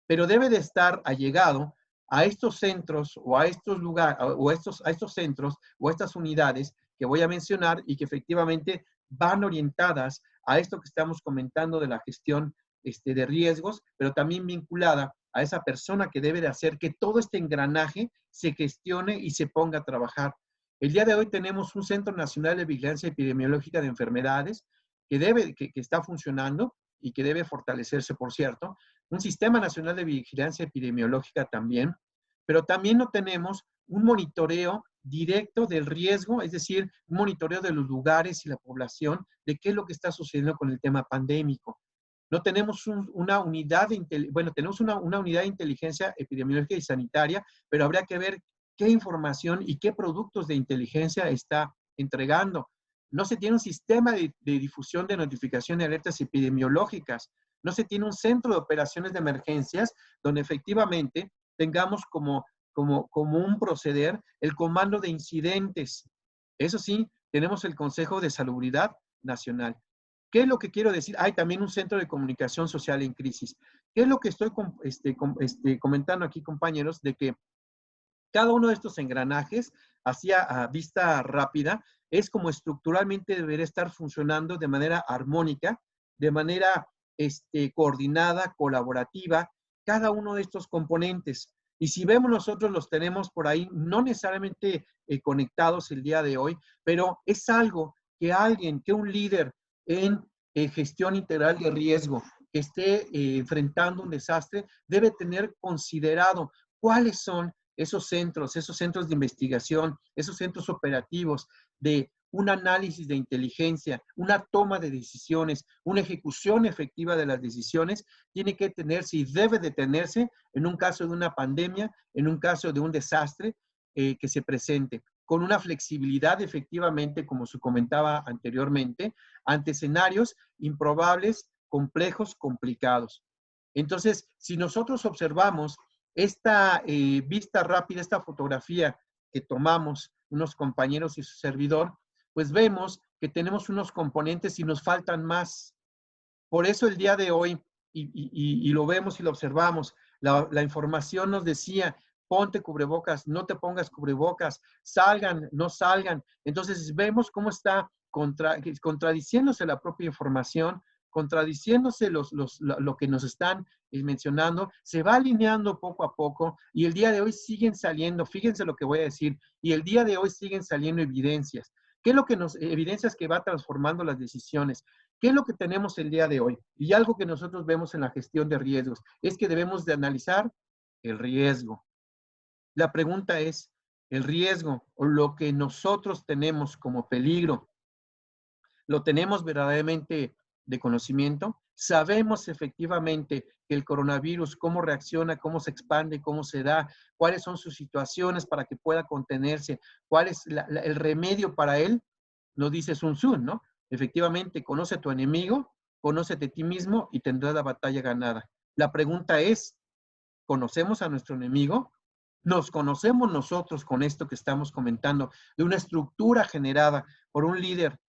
C: pero debe de estar allegado a estos centros o a estos lugares, o a estos centros o a estas unidades que voy a mencionar y que efectivamente van orientadas a esto que estamos comentando de la gestión de riesgos, pero también vinculada a esa persona que debe de hacer que todo este engranaje se gestione y se ponga a trabajar. El día de hoy tenemos un Centro Nacional de Vigilancia Epidemiológica de Enfermedades que está funcionando y que debe fortalecerse, por cierto. Un Sistema Nacional de Vigilancia Epidemiológica también, pero también no tenemos un monitoreo directo del riesgo, es decir, un monitoreo de los lugares y la población de qué es lo que está sucediendo con el tema pandémico. No tenemos una unidad tenemos una unidad de inteligencia epidemiológica y sanitaria, pero habría que ver qué información y qué productos de inteligencia está entregando. No se tiene un sistema de difusión de notificación de alertas epidemiológicas. No se tiene un centro de operaciones de emergencias donde efectivamente tengamos como un proceder el comando de incidentes. Eso sí, tenemos el Consejo de Salubridad Nacional. ¿Qué es lo que quiero decir? Hay también un centro de comunicación social en crisis. ¿Qué es lo que estoy comentando aquí, compañeros? De que cada uno de estos engranajes, así a vista rápida, es como estructuralmente debería estar funcionando de manera armónica, de manera coordinada, colaborativa, cada uno de estos componentes. Y si vemos nosotros los tenemos por ahí, no necesariamente conectados el día de hoy, pero es algo que alguien, que un líder en gestión integral de riesgo, que esté enfrentando un desastre, debe tener considerado cuáles son esos centros de investigación, esos centros operativos de un análisis de inteligencia, una toma de decisiones, una ejecución efectiva de las decisiones, tiene que tenerse y debe de tenerse en un caso de una pandemia, en un caso de un desastre que se presente, con una flexibilidad efectivamente, como se comentaba anteriormente, ante escenarios improbables, complejos, complicados. Entonces, si nosotros observamos esta vista rápida, esta fotografía que tomamos unos compañeros y su servidor, pues vemos que tenemos unos componentes y nos faltan más. Por eso el día de hoy, y lo vemos y lo observamos, la información nos decía, ponte cubrebocas, no te pongas cubrebocas, salgan, no salgan. Entonces vemos cómo está contradiciéndose la propia información, contradiciéndose lo que nos están mencionando, se va alineando poco a poco y el día de hoy siguen saliendo, fíjense lo que voy a decir, y el día de hoy siguen saliendo evidencias. ¿Qué es lo que evidencias que va transformando las decisiones? ¿Qué es lo que tenemos el día de hoy? Y algo que nosotros vemos en la gestión de riesgos es que debemos de analizar el riesgo. La pregunta es, ¿el riesgo o lo que nosotros tenemos como peligro, lo tenemos verdaderamente de conocimiento? ¿Sabemos efectivamente que el coronavirus, cómo reacciona, cómo se expande, cómo se da, cuáles son sus situaciones para que pueda contenerse, cuál es el remedio para él? Nos dice Sun Tzu, ¿no? Efectivamente, conoce a tu enemigo, conócete a ti mismo y tendrás la batalla ganada. La pregunta es, ¿conocemos a nuestro enemigo? ¿Nos conocemos nosotros con esto que estamos comentando, de una estructura generada por un líder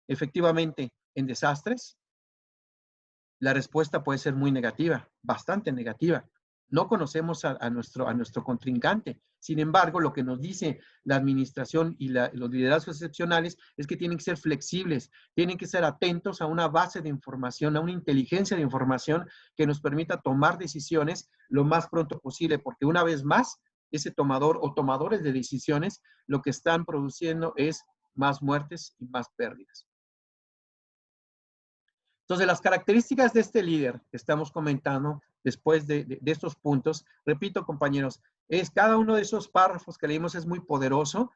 C: efectivamente en desastres? La respuesta puede ser muy negativa, bastante negativa. No conocemos a nuestro contrincante. Sin embargo, lo que nos dice la administración y los liderazgos excepcionales es que tienen que ser flexibles, tienen que ser atentos a una base de información, a una inteligencia de información que nos permita tomar decisiones lo más pronto posible, porque una vez más, ese tomador o tomadores de decisiones lo que están produciendo es más muertes y más pérdidas. Entonces, las características de este líder que estamos comentando después de estos puntos, repito, compañeros, cada uno de esos párrafos que leímos es muy poderoso,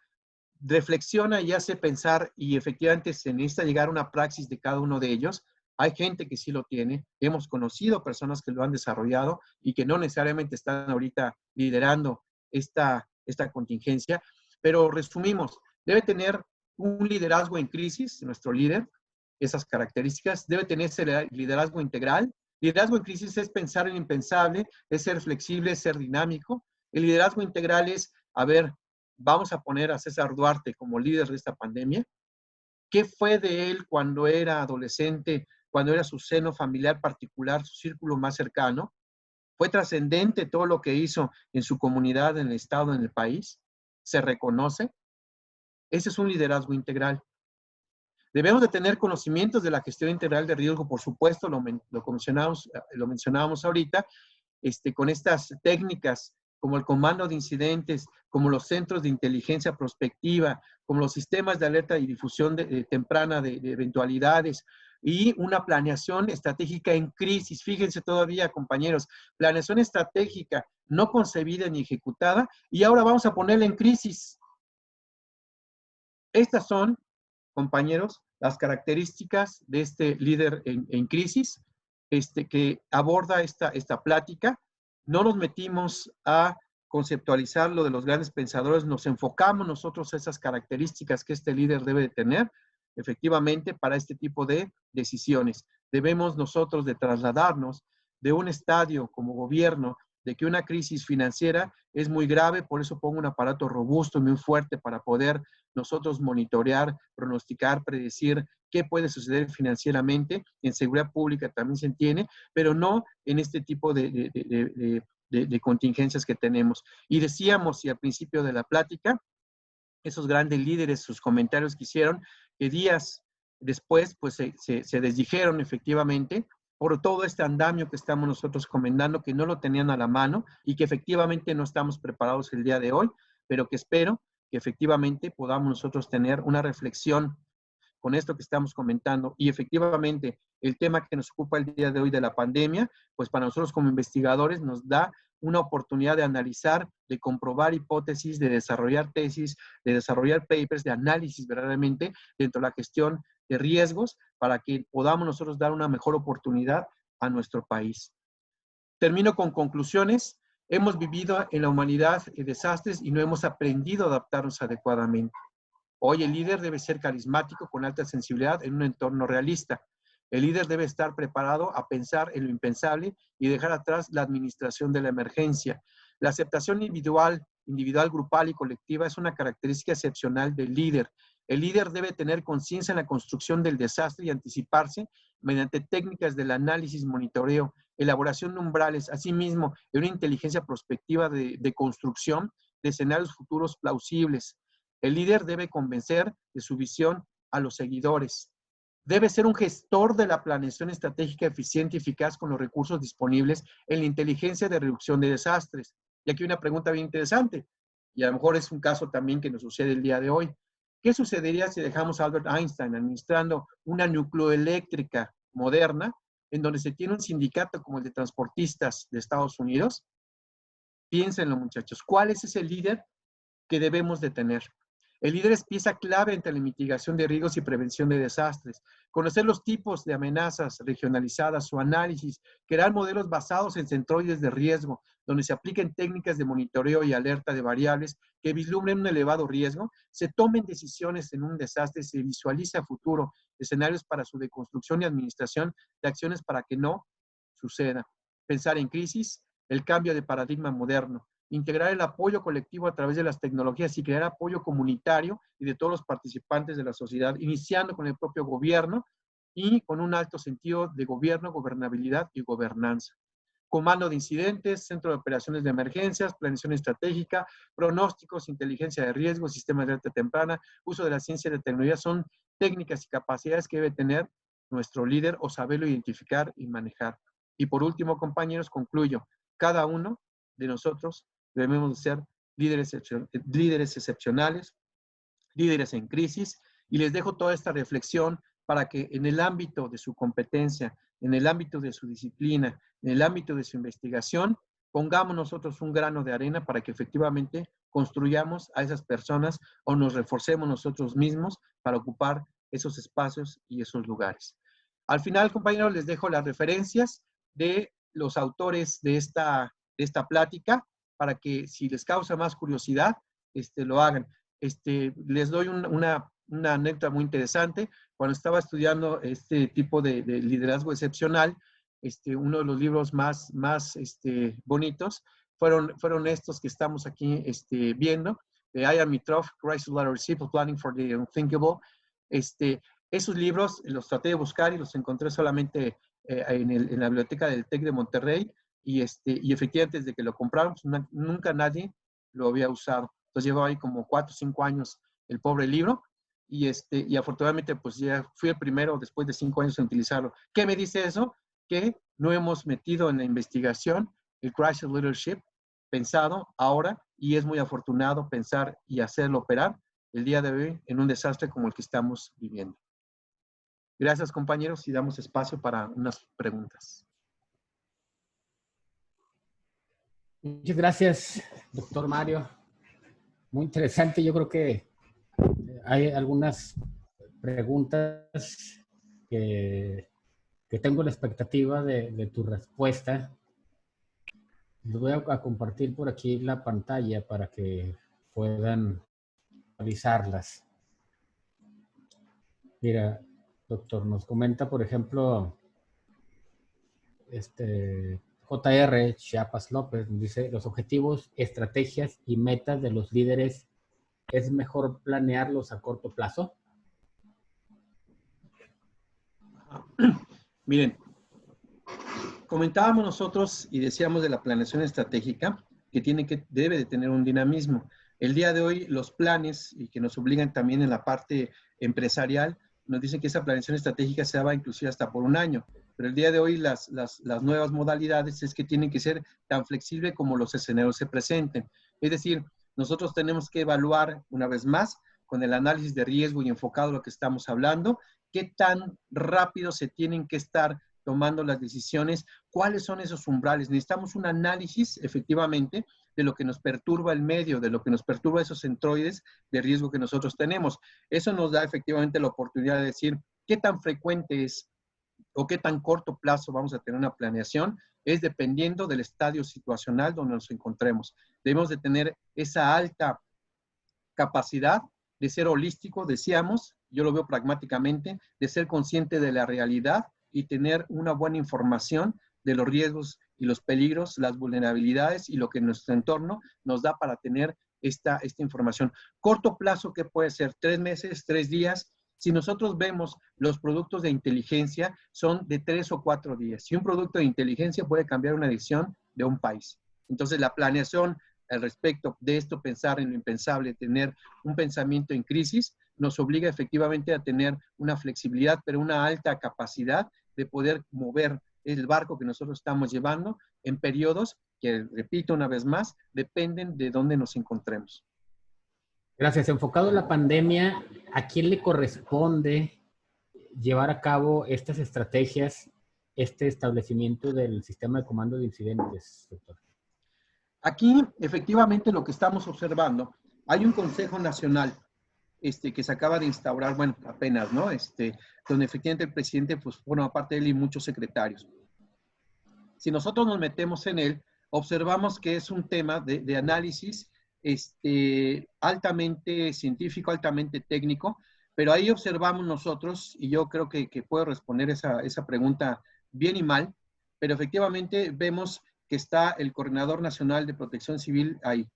C: reflexiona y hace pensar y efectivamente se necesita llegar a una praxis de cada uno de ellos. Hay gente que sí lo tiene, hemos conocido personas que lo han desarrollado y que no necesariamente están ahorita liderando esta contingencia, pero resumimos, debe tener un liderazgo en crisis, nuestro líder, esas características, debe tener ese liderazgo integral. Liderazgo en crisis es pensar en lo impensable, es ser flexible, es ser dinámico. El liderazgo integral es, a ver, vamos a poner a César Duarte como líder de esta pandemia. ¿Qué fue de él cuando era adolescente, cuando era su seno familiar particular, su círculo más cercano? ¿Fue trascendente todo lo que hizo en su comunidad, en el estado, en el país? ¿Se reconoce? Ese es un liderazgo integral. Debemos de tener conocimientos de la gestión integral de riesgo, por supuesto, lo mencionábamos ahorita, con estas técnicas como el comando de incidentes, como los centros de inteligencia prospectiva, como los sistemas de alerta y difusión temprana de eventualidades y una planeación estratégica en crisis. Fíjense todavía, compañeros, planeación estratégica no concebida ni ejecutada y ahora vamos a ponerla en crisis. Estas son, compañeros, las características de este líder en crisis que aborda esta plática. No nos metimos a conceptualizar lo de los grandes pensadores, nos enfocamos nosotros a esas características que este líder debe de tener, efectivamente, para este tipo de decisiones. Debemos nosotros de trasladarnos de un estadio como gobierno de que una crisis financiera es muy grave, por eso pongo un aparato robusto, muy fuerte, para poder nosotros monitorear, pronosticar, predecir qué puede suceder financieramente. En seguridad pública también se entiende, pero no en este tipo de contingencias que tenemos. Y decíamos, y al principio de la plática, esos grandes líderes, sus comentarios que hicieron, que días después pues se desdijeron efectivamente por todo este andamio que estamos nosotros comentando, que no lo tenían a la mano y que efectivamente no estamos preparados el día de hoy, pero que espero que efectivamente podamos nosotros tener una reflexión con esto que estamos comentando. Y efectivamente, el tema que nos ocupa el día de hoy de la pandemia, pues para nosotros como investigadores nos da una oportunidad de analizar, de comprobar hipótesis, de desarrollar tesis, de desarrollar papers, de análisis verdaderamente dentro de la gestión de riesgos para que podamos nosotros dar una mejor oportunidad a nuestro país. Termino con conclusiones. Hemos vivido en la humanidad desastres y no hemos aprendido a adaptarnos adecuadamente. Hoy el líder debe ser carismático, con alta sensibilidad en un entorno realista. El líder debe estar preparado a pensar en lo impensable y dejar atrás la administración de la emergencia. La aceptación individual, grupal y colectiva es una característica excepcional del líder. El líder debe tener conciencia en la construcción del desastre y anticiparse mediante técnicas del análisis, monitoreo, elaboración de umbrales, asimismo, en una inteligencia prospectiva de construcción de escenarios futuros plausibles. El líder debe convencer de su visión a los seguidores. Debe ser un gestor de la planeación estratégica eficiente y eficaz con los recursos disponibles en la inteligencia de reducción de desastres. Y aquí una pregunta bien interesante, y a lo mejor es un caso también que nos sucede el día de hoy. ¿Qué sucedería si dejamos a Albert Einstein administrando una nucleoeléctrica moderna en donde se tiene un sindicato como el de transportistas de Estados Unidos? Piénsenlo, muchachos. ¿Cuál es ese líder que debemos de tener? El líder es pieza clave entre la mitigación de riesgos y prevención de desastres. Conocer los tipos de amenazas regionalizadas, su análisis, crear modelos basados en centroides de riesgo, donde se apliquen técnicas de monitoreo y alerta de variables que vislumbren un elevado riesgo, se tomen decisiones en un desastre, se visualice a futuro escenarios para su deconstrucción y administración de acciones para que no suceda. Pensar en crisis, el cambio de paradigma moderno, integrar el apoyo colectivo a través de las tecnologías y crear apoyo comunitario y de todos los participantes de la sociedad, iniciando con el propio gobierno y con un alto sentido de gobierno, gobernabilidad y gobernanza. Comando de incidentes, centro de operaciones de emergencias, planeación estratégica, pronósticos, inteligencia de riesgos, sistemas de alerta temprana, uso de la ciencia y la tecnología son técnicas y capacidades que debe tener nuestro líder o saberlo identificar y manejar. Y por último, compañeros, concluyo. Cada uno de nosotros debemos ser líderes excepcionales, líderes en crisis, y les dejo toda esta reflexión para que en el ámbito de su competencia, en el ámbito de su disciplina, en el ámbito de su investigación, pongamos nosotros un grano de arena para que efectivamente construyamos a esas personas o nos reforcemos nosotros mismos para ocupar esos espacios y esos lugares. Al final, compañeros, les dejo las referencias de los autores de esta plática para que si les causa más curiosidad, lo hagan. Les doy una anécdota muy interesante. Cuando estaba estudiando este tipo de liderazgo excepcional, uno de los libros más bonitos fueron estos que estamos aquí viendo, de Ian Mitrov, Crisis Leadership, Planning for the Unthinkable. Esos libros los traté de buscar y los encontré solamente en la biblioteca del TEC de Monterrey y efectivamente desde que lo compraron, pues, nunca nadie lo había usado. Entonces llevaba ahí como 4 o 5 años el pobre libro y afortunadamente pues ya fui el primero después de 5 años en utilizarlo. ¿Qué me dice eso? Que no hemos metido en la investigación el Crisis Leadership pensado ahora y es muy afortunado pensar y hacerlo operar el día de hoy en un desastre como el que estamos viviendo. Gracias, compañeros, y damos espacio para unas preguntas.
A: Muchas gracias, doctor Mario. Muy interesante. Yo creo que hay algunas preguntas que tengo la expectativa de tu respuesta. Les voy a compartir por aquí la pantalla para que puedan revisarlas. Mira, doctor, nos comenta, por ejemplo, JR Chiapas López dice, los objetivos, estrategias y metas de los líderes, ¿es mejor planearlos a corto plazo?
C: Miren, comentábamos nosotros y decíamos de la planeación estratégica que debe de tener un dinamismo. El día de hoy los planes, y que nos obligan también en la parte empresarial, nos dicen que esa planeación estratégica se va inclusive hasta por un año. Pero el día de hoy las nuevas modalidades es que tienen que ser tan flexibles como los escenarios se presenten. Es decir, nosotros tenemos que evaluar una vez más con el análisis de riesgo y enfocado a lo que estamos hablando, qué tan rápido se tienen que estar tomando las decisiones, cuáles son esos umbrales. Necesitamos un análisis, efectivamente, de lo que nos perturba el medio, de lo que nos perturba esos centroides de riesgo que nosotros tenemos. Eso nos da efectivamente la oportunidad de decir qué tan frecuente es o qué tan corto plazo vamos a tener una planeación, es dependiendo del estadio situacional donde nos encontremos. Debemos de tener esa alta capacidad de ser holístico, decíamos, yo lo veo pragmáticamente, de ser consciente de la realidad y tener una buena información de los riesgos y los peligros, las vulnerabilidades y lo que nuestro entorno nos da para tener esta información. Corto plazo, ¿qué puede ser? 3 meses, 3 días. Si nosotros vemos los productos de inteligencia, son de 3 o 4 días. Y un producto de inteligencia puede cambiar una decisión de un país. Entonces, la planeación al respecto de esto, pensar en lo impensable, tener un pensamiento en crisis, nos obliga efectivamente a tener una flexibilidad, pero una alta capacidad de poder mover el barco que nosotros estamos llevando en periodos que, repito una vez más, dependen de dónde nos encontremos.
A: Gracias. Enfocado en la pandemia, ¿a quién le corresponde llevar a cabo estas estrategias, este establecimiento del sistema de comando de incidentes, doctor?
C: Aquí, efectivamente, lo que estamos observando, hay un Consejo Nacional que se acaba de instaurar, bueno, apenas, ¿no? Donde efectivamente el presidente, pues, forma parte de él y muchos secretarios. Si nosotros nos metemos en él, observamos que es un tema de análisis altamente científico, altamente técnico, pero ahí observamos nosotros, y yo creo que puedo responder esa pregunta bien y mal, pero efectivamente vemos que está el Coordinador Nacional de Protección Civil ahí.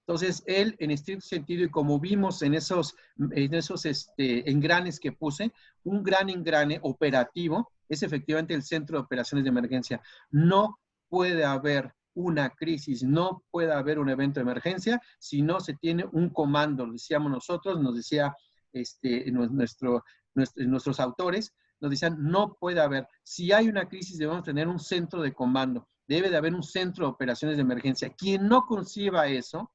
C: Entonces, él, en estricto sentido, y como vimos en esos engranes que puse, un gran engrane operativo es efectivamente el Centro de Operaciones de Emergencia. No puede haber una crisis, no puede haber un evento de emergencia si no se tiene un comando, lo decíamos nosotros, nos decía nuestros autores, nos decían, no puede haber, si hay una crisis debemos tener un centro de comando, debe de haber un centro de operaciones de emergencia. Quien no conciba eso,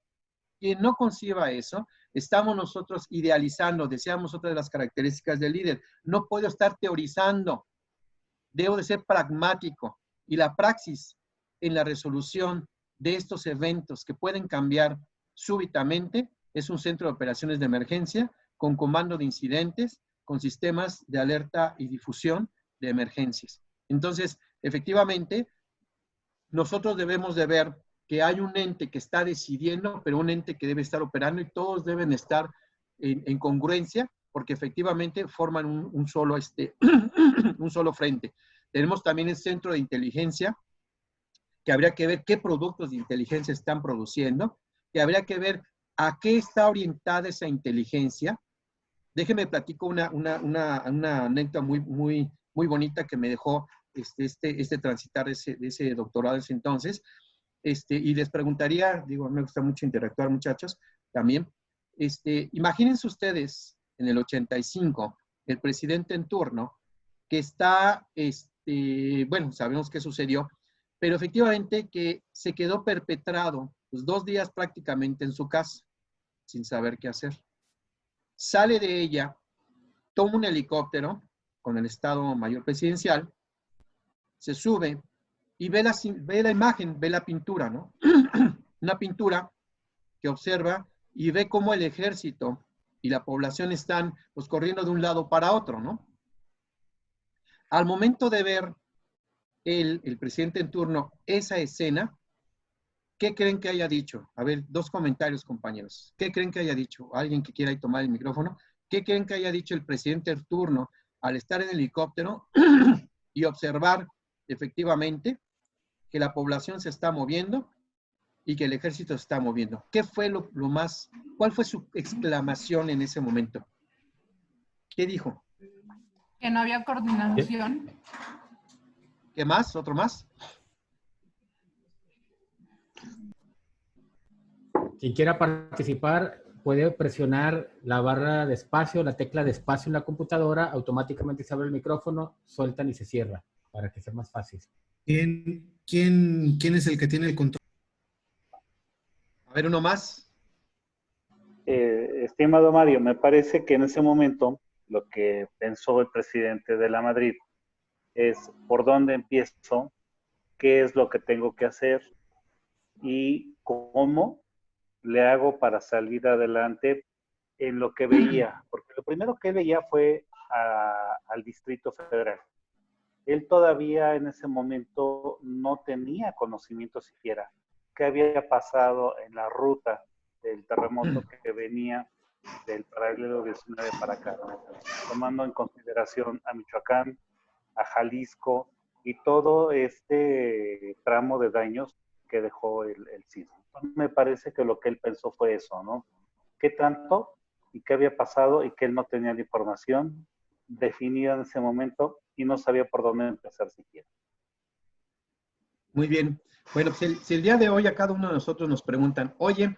C: estamos nosotros idealizando, decíamos otra de las características del líder, no puedo estar teorizando, debo de ser pragmático, y la praxis en la resolución de estos eventos que pueden cambiar súbitamente es un centro de operaciones de emergencia con comando de incidentes, con sistemas de alerta y difusión de emergencias. Entonces, efectivamente, nosotros debemos de ver que hay un ente que está decidiendo, pero un ente que debe estar operando y todos deben estar en congruencia porque efectivamente forman un solo frente. Tenemos también el centro de inteligencia, que habría que ver qué productos de inteligencia están produciendo, que habría que ver a qué está orientada esa inteligencia. Déjenme platico una anécdota muy bonita que me dejó transitar de ese doctorado ese entonces. Y les preguntaría, digo, me gusta mucho interactuar, muchachos, también. Imagínense ustedes, en el 85, el presidente en turno, que está, bueno, sabemos qué sucedió, pero efectivamente que se quedó perpetrado pues, 2 días prácticamente en su casa, sin saber qué hacer. Sale de ella, toma un helicóptero con el Estado Mayor Presidencial, se sube y ve la imagen, ve la pintura, ¿no? Una pintura que observa y ve cómo el ejército y la población están pues, corriendo de un lado para otro, ¿no? Al momento de ver el presidente en turno esa escena, ¿qué creen que haya dicho? A ver, 2 comentarios, compañeros. ¿Qué creen que haya dicho? ¿Alguien que quiera tomar el micrófono? ¿Qué creen que haya dicho el presidente en turno al estar en el helicóptero y observar efectivamente que la población se está moviendo y que el ejército se está moviendo. ¿Qué fue cuál fue su exclamación en ese momento? ¿Qué dijo?
D: Que no había coordinación.
C: ¿Qué más? ¿Otro más?
A: Quien quiera participar puede presionar la barra de espacio, la tecla de espacio en la computadora, automáticamente se abre el micrófono, sueltan y se cierra, para que sea más fácil.
E: ¿Quién es el que tiene el control?
C: A ver, uno más.
F: Estimado Mario, me parece que en ese momento lo que pensó el presidente de la Madrid es por dónde empiezo, qué es lo que tengo que hacer y cómo le hago para salir adelante en lo que veía, porque lo primero que veía fue al Distrito Federal. Él todavía en ese momento no tenía conocimiento siquiera qué había pasado en la ruta del terremoto que venía del paralelo 19 para acá, tomando en consideración a Michoacán, a Jalisco y todo este tramo de daños que dejó el sismo. Me parece que lo que él pensó fue eso, ¿no? ¿Qué tanto y qué había pasado y que él no tenía la información definida en ese momento y no sabía por dónde empezar siquiera?
C: Muy bien. Bueno, si el día de hoy a cada uno de nosotros nos preguntan, oye,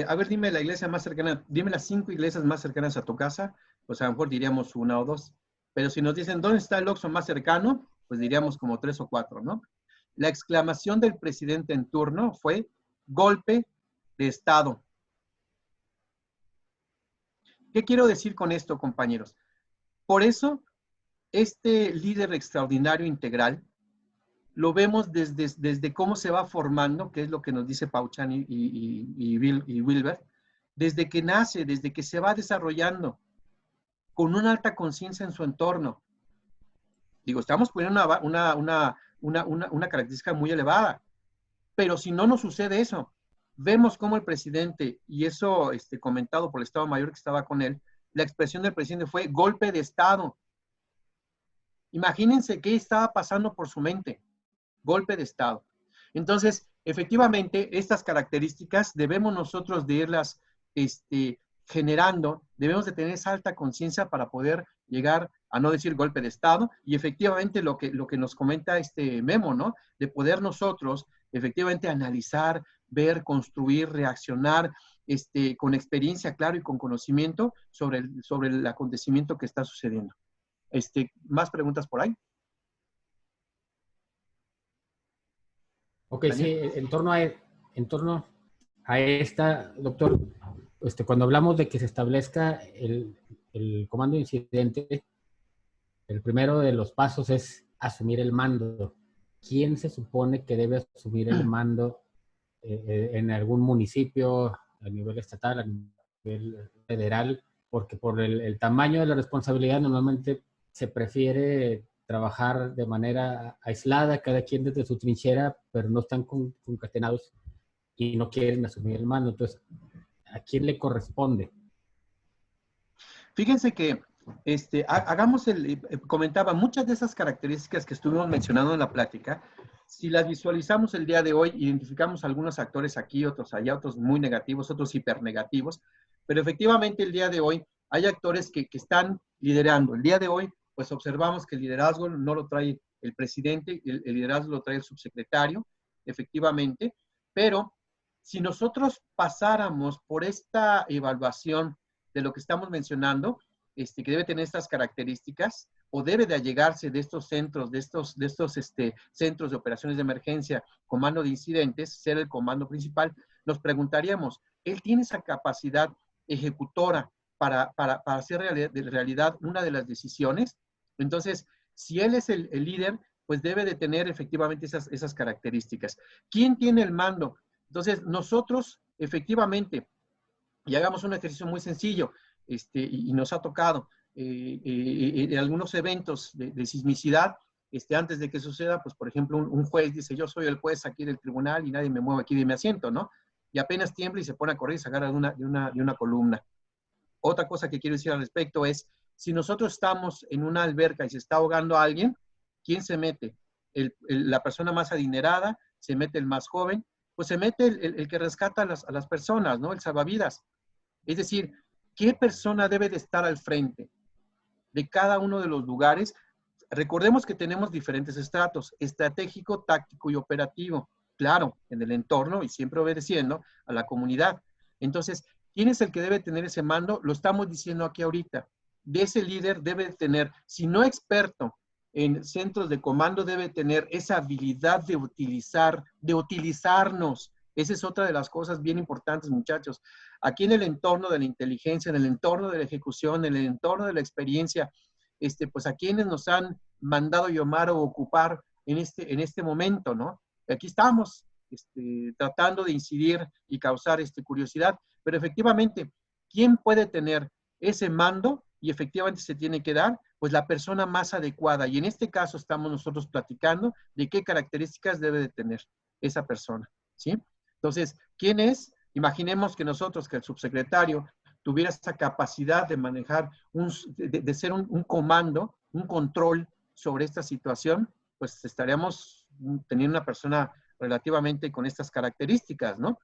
C: a ver, dime la iglesia más cercana, dime las 5 iglesias más cercanas a tu casa, pues a lo mejor diríamos 1 o 2. Pero si nos dicen, ¿dónde está el Oxxo más cercano? Pues diríamos como 3 o 4, ¿no? La exclamación del presidente en turno fue golpe de Estado. ¿Qué quiero decir con esto, compañeros? Por eso, este líder extraordinario integral lo vemos desde cómo se va formando, que es lo que nos dice Pauchan y Wilber, desde que nace, desde que se va desarrollando, con una alta conciencia en su entorno. Digo, estamos poniendo una característica muy elevada, pero si no nos sucede eso, vemos cómo el presidente, y eso comentado por el Estado Mayor que estaba con él, la expresión del presidente fue golpe de Estado. Imagínense qué estaba pasando por su mente. Golpe de Estado. Entonces, efectivamente, estas características debemos nosotros de irlas generando, debemos de tener esa alta conciencia para poder llegar a no decir golpe de Estado, y efectivamente lo que nos comenta Memo, ¿no? De poder nosotros, efectivamente, analizar, ver, construir, reaccionar, con experiencia, claro, y con conocimiento sobre el acontecimiento que está sucediendo. ¿Más preguntas por ahí?
A: Ok, ¿Daniel? Sí, en torno a esta, doctor, cuando hablamos de que se establezca el comando de incidente, el primero de los pasos es asumir el mando. ¿Quién se supone que debe asumir el mando en algún municipio, a nivel estatal, a nivel federal? Porque por el tamaño de la responsabilidad normalmente se prefiere trabajar de manera aislada, cada quien desde su trinchera, pero no están concatenados y no quieren asumir el mando. Entonces, ¿a quién le corresponde?
C: Fíjense que comentaba muchas de esas características que estuvimos mencionando en la plática. Si las visualizamos el día de hoy, identificamos algunos actores aquí, otros allá, otros muy negativos, otros hipernegativos, pero efectivamente el día de hoy hay actores que están liderando. El día de hoy, pues observamos que el liderazgo no lo trae el presidente, el liderazgo lo trae el subsecretario, efectivamente, pero si nosotros pasáramos por esta evaluación de lo que estamos mencionando, que debe tener estas características, o debe de allegarse de estos centros, de estos centros de operaciones de emergencia, comando de incidentes, ser el comando principal, nos preguntaríamos, ¿él tiene esa capacidad ejecutora para hacer realidad una de las decisiones? Entonces, si él es el líder, pues debe de tener efectivamente esas características. ¿Quién tiene el mando? Entonces, nosotros, efectivamente, y hagamos un ejercicio muy sencillo, y nos ha tocado en algunos eventos de sismicidad, antes de que suceda, pues, por ejemplo, un juez dice, yo soy el juez aquí del tribunal y nadie me mueve aquí de mi asiento, ¿no? Y apenas tiembla y se pone a correr y se agarra de una columna. Otra cosa que quiero decir al respecto es, si nosotros estamos en una alberca y se está ahogando a alguien, ¿quién se mete? la persona más adinerada, se mete el más joven, pues se mete el que rescata a las personas, ¿no? El salvavidas. Es decir, ¿qué persona debe de estar al frente de cada uno de los lugares? Recordemos que tenemos diferentes estratos, estratégico, táctico y operativo. Claro, en el entorno y siempre obedeciendo a la comunidad. Entonces, ¿quién es el que debe tener ese mando? Lo estamos diciendo aquí ahorita. De ese líder debe tener, si no experto en centros de comando, debe tener esa habilidad de utilizarnos. Esa es otra de las cosas bien importantes, muchachos. Aquí en el entorno de la inteligencia, en el entorno de la ejecución, en el entorno de la experiencia, pues a quienes nos han mandado llamar o ocupar en este momento, ¿no? Aquí estamos tratando de incidir y causar curiosidad, pero efectivamente, ¿quién puede tener ese mando? Y efectivamente se tiene que dar, pues la persona más adecuada. Y en este caso estamos nosotros platicando de qué características debe de tener esa persona, ¿sí? Entonces, ¿quién es? Imaginemos que nosotros, que el subsecretario tuviera esa capacidad de manejar, de ser un comando, un control sobre esta situación, pues estaríamos teniendo una persona relativamente con estas características, ¿no?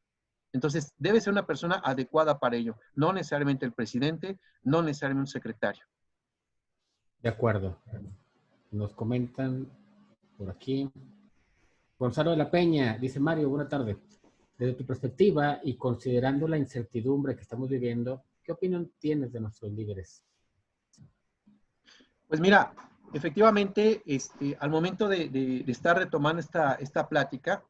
C: Entonces, debe ser una persona adecuada para ello, no necesariamente el presidente, no necesariamente un secretario.
A: De acuerdo. Nos comentan por aquí. Gonzalo de la Peña, dice Mario, buena tarde. Desde tu perspectiva y considerando la incertidumbre que estamos viviendo, ¿qué opinión tienes de nuestros líderes?
C: Pues mira, efectivamente, al momento de estar retomando esta plática,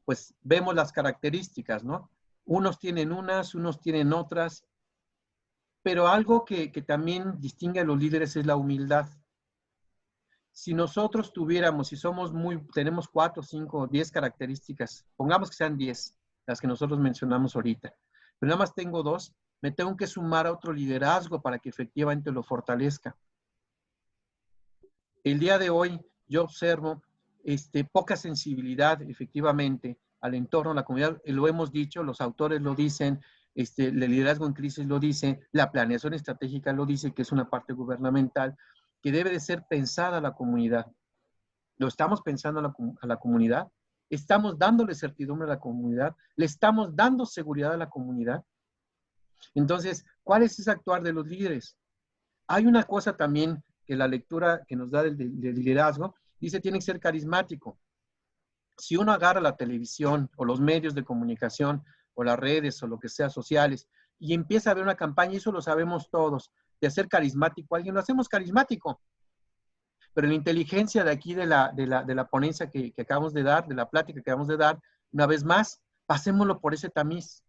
C: pues vemos las características, ¿no? Unos tienen unas, unos tienen otras, pero algo que también distingue a los líderes es la humildad. Si nosotros tuviéramos, si tenemos 4, 5, 10 características, pongamos que sean 10, las que nosotros mencionamos ahorita, pero nada más tengo 2, me tengo que sumar a otro liderazgo para que efectivamente lo fortalezca. El día de hoy yo observo poca sensibilidad efectivamente al entorno, a la comunidad, lo hemos dicho, los autores lo dicen, el liderazgo en crisis lo dice, la planeación estratégica lo dice, que es una parte gubernamental, que debe de ser pensada a la comunidad. Lo estamos pensando a la comunidad, estamos dándole certidumbre a la comunidad, le estamos dando seguridad a la comunidad. Entonces, ¿cuál es ese actuar de los líderes? Hay una cosa también que la lectura que nos da del liderazgo dice tiene que ser carismático. Si uno agarra la televisión o los medios de comunicación o las redes o lo que sea sociales y empieza a ver una campaña, y eso lo sabemos todos, de hacer carismático a alguien, lo hacemos carismático. Pero la inteligencia de aquí de la ponencia que acabamos de dar, de la plática que acabamos de dar, una vez más, pasémoslo por ese tamiz.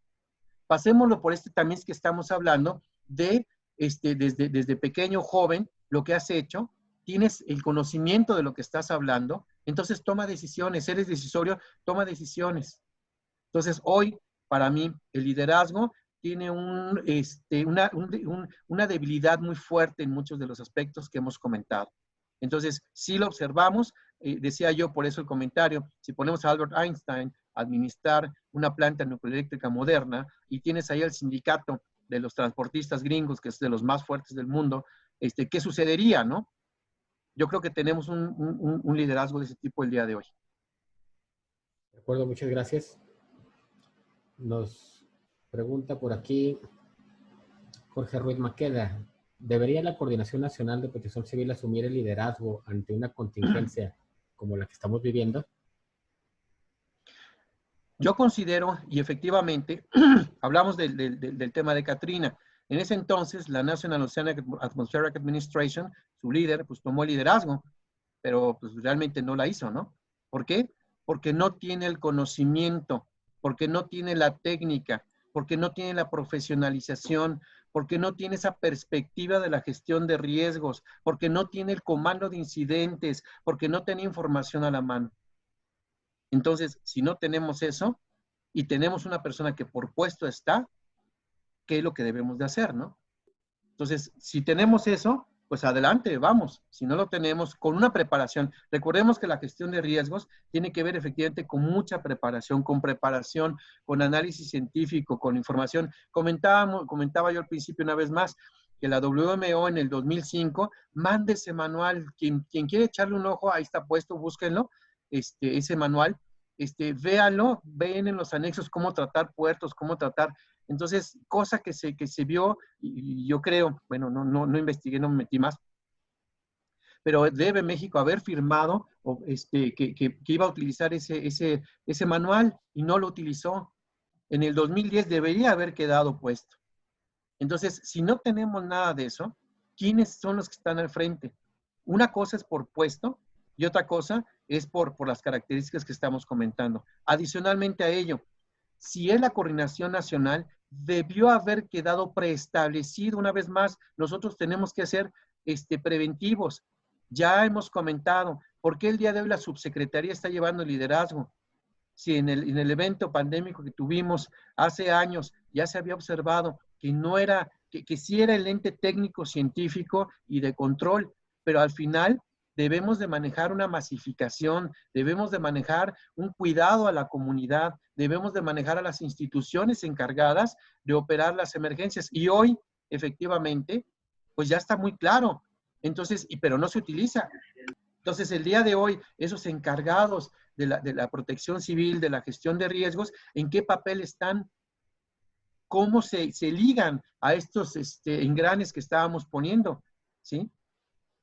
C: Pasémoslo por este tamiz que estamos hablando de desde pequeño, joven, lo que has hecho, tienes el conocimiento de lo que estás hablando, entonces toma decisiones, eres decisorio, toma decisiones. Entonces hoy, para mí, el liderazgo tiene una debilidad muy fuerte en muchos de los aspectos que hemos comentado. Entonces, si lo observamos, decía yo, por eso el comentario, si ponemos a Albert Einstein a administrar una planta nucleoeléctrica moderna y tienes ahí al sindicato de los transportistas gringos, que es de los más fuertes del mundo, ¿qué sucedería, no? Yo creo que tenemos un liderazgo de ese tipo el día de hoy.
A: De acuerdo, muchas gracias. Nos pregunta por aquí Jorge Ruiz Maqueda. ¿Debería la Coordinación Nacional de Protección Civil asumir el liderazgo ante una contingencia como la que estamos viviendo?
C: Yo considero, y efectivamente, hablamos del tema de Katrina. En ese entonces, la National Oceanic Atmospheric Administration, su líder, pues tomó el liderazgo, pero pues realmente no la hizo, ¿no? ¿Por qué? Porque no tiene el conocimiento, porque no tiene la técnica, porque no tiene la profesionalización, porque no tiene esa perspectiva de la gestión de riesgos, porque no tiene el comando de incidentes, porque no tiene información a la mano. Entonces, si no tenemos eso y tenemos una persona que por puesto está, ¿qué es lo que debemos de hacer, no? Entonces, si tenemos eso, pues adelante, vamos. Si no lo tenemos, con una preparación. Recordemos que la gestión de riesgos tiene que ver efectivamente con mucha preparación, con análisis científico, con información. Comentaba yo al principio una vez más, que la WMO en el 2005 mande ese manual. Quien quiere echarle un ojo, ahí está puesto, búsquenlo, ese manual, véanlo, ven en los anexos cómo tratar puertos, cómo tratar. Entonces, cosa que se vio, y yo creo, bueno, no investigué, no me metí más, pero debe México haber firmado que iba a utilizar ese manual y no lo utilizó. En el 2010 debería haber quedado puesto. Entonces, si no tenemos nada de eso, ¿quiénes son los que están al frente? Una cosa es por puesto y otra cosa es por las características que estamos comentando. Adicionalmente a ello, si es la coordinación nacional, debió haber quedado preestablecido. Una vez más, nosotros tenemos que ser preventivos. Ya hemos comentado, ¿por qué el día de hoy la subsecretaría está llevando el liderazgo? Si en el evento pandémico que tuvimos hace años ya se había observado que no era, que sí era el ente técnico, científico y de control, pero al final debemos de manejar una masificación, debemos de manejar un cuidado a la comunidad, debemos de manejar a las instituciones encargadas de operar las emergencias. Y hoy, efectivamente, pues ya está muy claro. Entonces, pero no se utiliza. Entonces, el día de hoy, esos encargados de la protección civil, de la gestión de riesgos, ¿en qué papel están? ¿Cómo se ligan a estos engranes que estábamos poniendo? ¿Sí?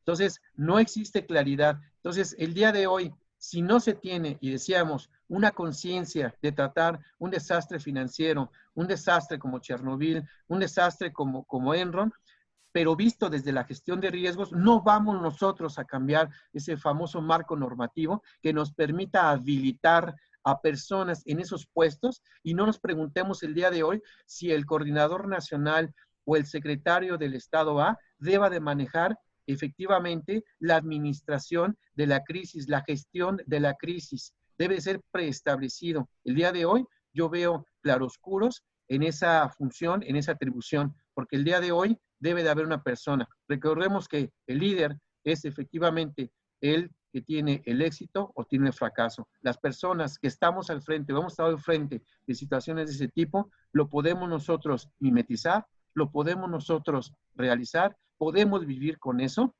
C: Entonces, no existe claridad. Entonces, el día de hoy, si no se tiene, y decíamos, una conciencia de tratar un desastre financiero, un desastre como Chernobyl, un desastre como Enron, pero visto desde la gestión de riesgos, no vamos nosotros a cambiar ese famoso marco normativo que nos permita habilitar a personas en esos puestos y no nos preguntemos el día de hoy si el coordinador nacional o el secretario del Estado A deba de manejar efectivamente la administración de la crisis, la gestión de la crisis. Debe ser preestablecido. El día de hoy yo veo claroscuros en esa función, en esa atribución, porque el día de hoy debe de haber una persona. Recordemos que el líder es efectivamente el que tiene el éxito o tiene el fracaso. Las personas que estamos al frente, o hemos estado al frente de situaciones de ese tipo, lo podemos nosotros mimetizar, lo podemos nosotros realizar, podemos vivir con eso.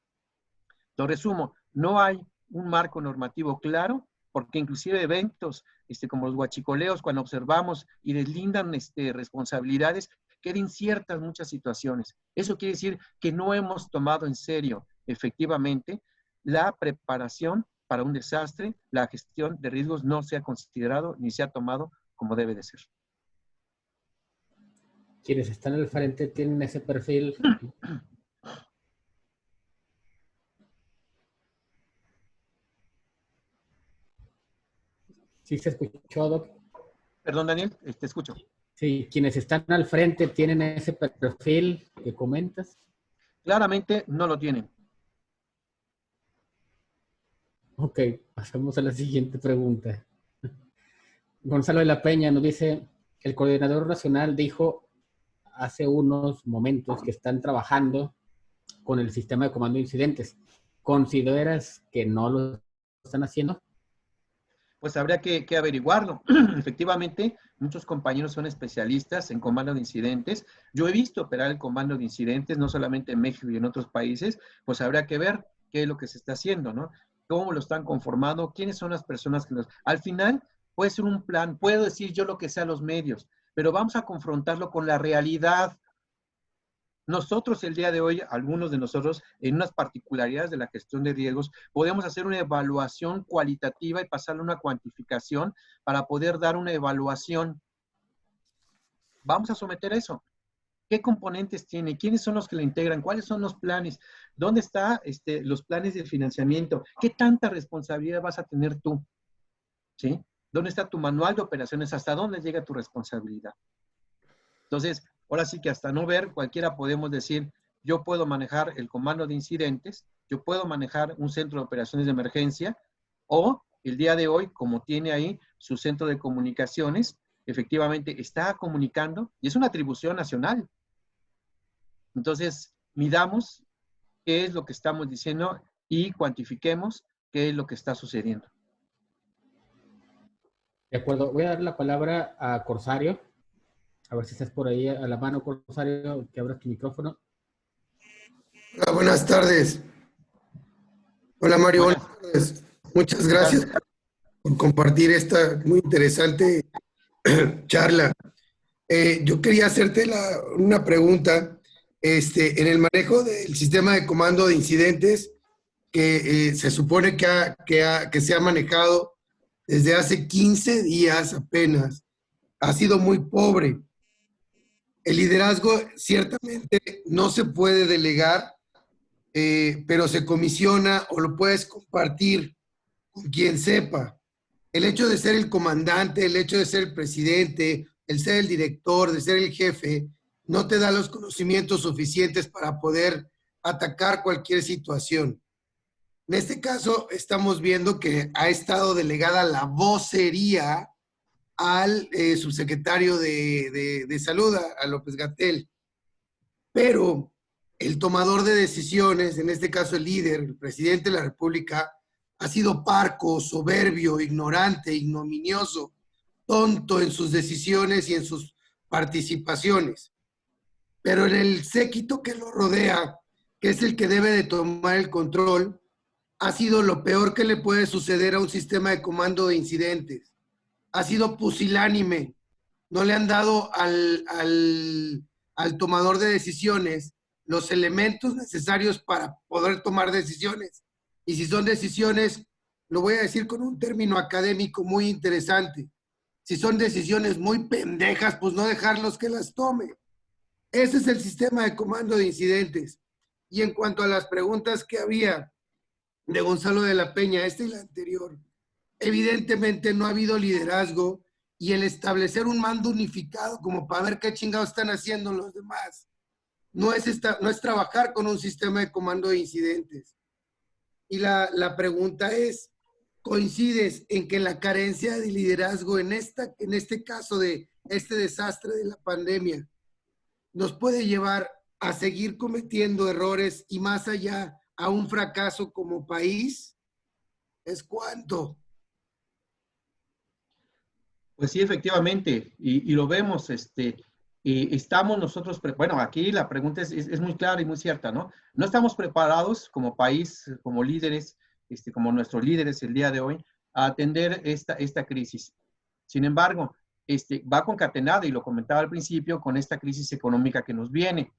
C: Lo resumo, no hay un marco normativo claro, porque inclusive eventos como los huachicoleos, cuando observamos y deslindan responsabilidades, quedan inciertas muchas situaciones. Eso quiere decir que no hemos tomado en serio, efectivamente, la preparación para un desastre, la gestión de riesgos no se ha considerado ni se ha tomado como debe de ser.
A: Quienes están al frente tienen ese perfil. ¿Sí se escuchó, Doc?
C: Perdón, Daniel, te escucho.
A: Sí, quienes están al frente tienen ese perfil que comentas.
C: Claramente no lo tienen.
A: Ok, pasamos a la siguiente pregunta. Gonzalo de la Peña nos dice, el coordinador nacional dijo hace unos momentos que están trabajando con el sistema de comando de incidentes. ¿Consideras que no lo están haciendo?
C: Pues habría que averiguarlo. Efectivamente, muchos compañeros son especialistas en comando de incidentes. Yo he visto operar el comando de incidentes, no solamente en México y en otros países, pues habría que ver qué es lo que se está haciendo, ¿no? Cómo lo están conformando, quiénes son las personas que nos... Al final, puede ser un plan, puedo decir yo lo que sea a los medios, pero vamos a confrontarlo con la realidad. Nosotros el día de hoy, algunos de nosotros, en unas particularidades de la gestión de riesgos, podemos hacer una evaluación cualitativa y pasarle una cuantificación para poder dar una evaluación. Vamos a someter eso. ¿Qué componentes tiene? ¿Quiénes son los que lo integran? ¿Cuáles son los planes? ¿Dónde están los planes de financiamiento? ¿Qué tanta responsabilidad vas a tener tú? ¿Sí? ¿Dónde está tu manual de operaciones? ¿Hasta dónde llega tu responsabilidad? Entonces, ahora sí que hasta no ver, cualquiera podemos decir, yo puedo manejar el comando de incidentes, yo puedo manejar un centro de operaciones de emergencia, o el día de hoy, como tiene ahí su centro de comunicaciones, efectivamente está comunicando, y es una atribución nacional. Entonces, midamos qué es lo que estamos diciendo y cuantifiquemos qué es lo que está sucediendo.
A: De acuerdo, voy a dar la palabra a Corsario. A ver si estás por ahí a la mano, Corsario, que abras tu micrófono.
G: Hola, buenas tardes. Hola Mario, buenas
C: Buenas,
G: tardes. Muchas
C: ¿qué tal?
G: gracias por compartir esta muy interesante charla. Yo quería hacerte una pregunta. En el manejo del sistema de comando de incidentes que se supone que se ha manejado desde hace 15 días apenas, ha sido muy pobre. El liderazgo ciertamente no se puede delegar, pero se comisiona o lo puedes compartir con quien sepa. El hecho de ser el comandante, el hecho de ser el presidente, el ser el director, de ser el jefe, no te da los conocimientos suficientes para poder atacar cualquier situación. En este caso, estamos viendo que ha estado delegada la vocería al subsecretario de Salud, a López-Gatell. Pero el tomador de decisiones, en este caso el líder, el presidente de la República, ha sido parco, soberbio, ignorante, ignominioso, tonto en sus decisiones y en sus participaciones. Pero en el séquito que lo rodea, que es el que debe de tomar el control, ha sido lo peor que le puede suceder a un sistema de comando de incidentes. Ha sido pusilánime. No le han dado al tomador de decisiones los elementos necesarios para poder tomar decisiones. Y si son decisiones, lo voy a decir con un término académico muy interesante, si son decisiones muy pendejas, pues no dejarlos que las tome. Ese es el sistema de comando de incidentes. Y en cuanto a las preguntas que había de Gonzalo de la Peña, esta y la anterior, evidentemente no ha habido liderazgo y el establecer un mando unificado como para ver qué chingados están haciendo los demás. No es trabajar con un sistema de comando de incidentes. Y la pregunta es, ¿coincides en que la carencia de liderazgo en este caso de este desastre de la pandemia nos puede llevar a seguir cometiendo errores y más allá a un fracaso como país? ¿Es cuánto?
C: Pues sí, efectivamente, y lo vemos, estamos nosotros, bueno, aquí la pregunta es muy clara y muy cierta, ¿no? No estamos preparados como país, como líderes, como nuestros líderes el día de hoy, a atender esta crisis. Sin embargo, va concatenada, y lo comentaba al principio, con esta crisis económica que nos viene.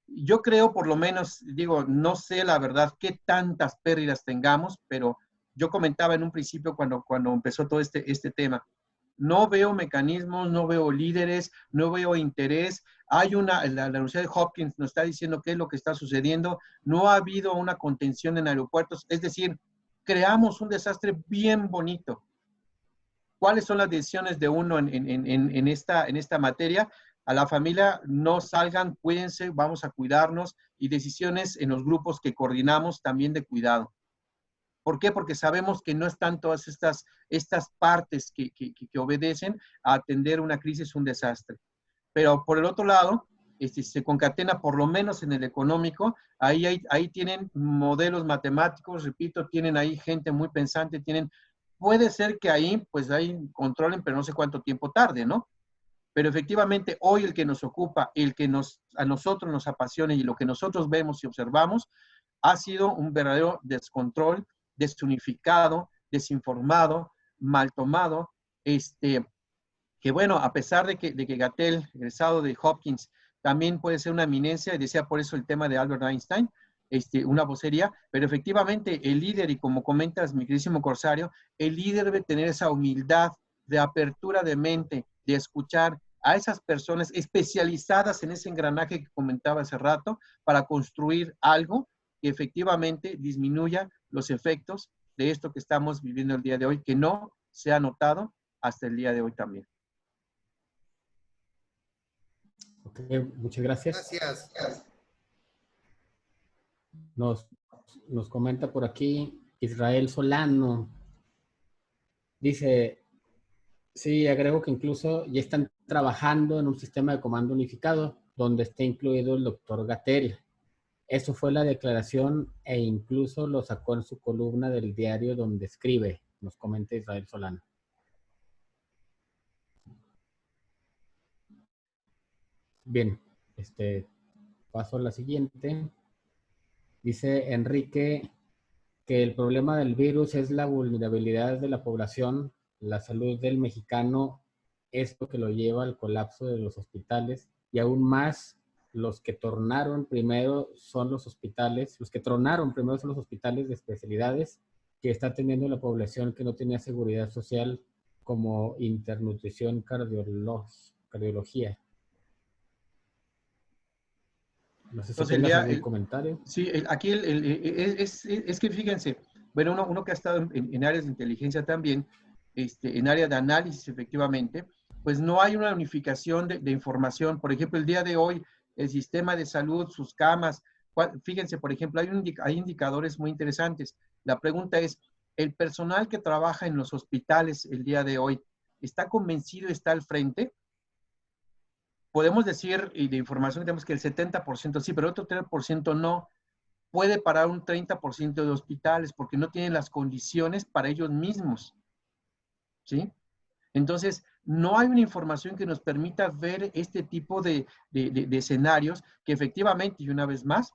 C: Yo creo, por lo menos, digo, no sé la verdad qué tantas pérdidas tengamos, pero yo comentaba en un principio cuando empezó todo este tema, no veo mecanismos, no veo líderes, no veo interés. Hay la Universidad de Hopkins nos está diciendo qué es lo que está sucediendo. No ha habido una contención en aeropuertos. Es decir, creamos un desastre bien bonito. ¿Cuáles son las decisiones de uno en esta materia? A la familia, no salgan, cuídense, vamos a cuidarnos, y decisiones en los grupos que coordinamos también de cuidado. ¿Por qué? Porque sabemos que no están todas estas partes que obedecen a atender una crisis, un desastre. Pero por el otro lado, se concatena por lo menos en el económico, ahí tienen modelos matemáticos, repito, tienen ahí gente muy pensante, puede ser que ahí pues ahí controlen, pero no sé cuánto tiempo tarde, ¿no? Pero efectivamente hoy el que nos ocupa, el que a nosotros nos apasiona y lo que nosotros vemos y observamos, ha sido un verdadero descontrol, desunificado, desinformado, mal tomado, que bueno, a pesar de que Gatell, egresado de Hopkins, también puede ser una eminencia, y decía por eso el tema de Albert Einstein, una vocería, pero efectivamente el líder, y como comentas, mi queridísimo Corsario, el líder debe tener esa humildad de apertura de mente, de escuchar a esas personas especializadas en ese engranaje que comentaba hace rato, para construir algo que efectivamente disminuya los efectos de esto que estamos viviendo el día de hoy, que no se ha notado hasta el día de hoy también.
A: Ok, muchas gracias.
G: Gracias.
A: Nos comenta por aquí Israel Solano. Dice, sí, agrego que incluso ya están trabajando en un sistema de comando unificado donde esté incluido el doctor Gatell. Eso fue la declaración e incluso lo sacó en su columna del diario donde escribe, nos comenta Israel Solano. Bien, paso a la siguiente. Dice Enrique que el problema del virus es la vulnerabilidad de la población, la salud del mexicano, esto que lo lleva al colapso de los hospitales, y aún más los que tronaron primero son los hospitales de especialidades que está teniendo la población que no tenía seguridad social, como internutrición, cardiología. No sé si
C: Entonces,
A: tengas algún comentario.
C: Sí, aquí es que fíjense, bueno, uno que ha estado en áreas de inteligencia también, en área de análisis efectivamente, pues no hay una unificación de información. Por ejemplo, el día de hoy, el sistema de salud, sus camas, fíjense, por ejemplo, hay indicadores muy interesantes. La pregunta es, ¿el personal que trabaja en los hospitales el día de hoy está convencido, está al frente? Podemos decir, y de información tenemos que el 70% sí, pero el otro 30% no. Puede parar un 30% de hospitales porque no tienen las condiciones para ellos mismos. ¿Sí? Entonces, no hay una información que nos permita ver este tipo de escenarios que efectivamente, y una vez más,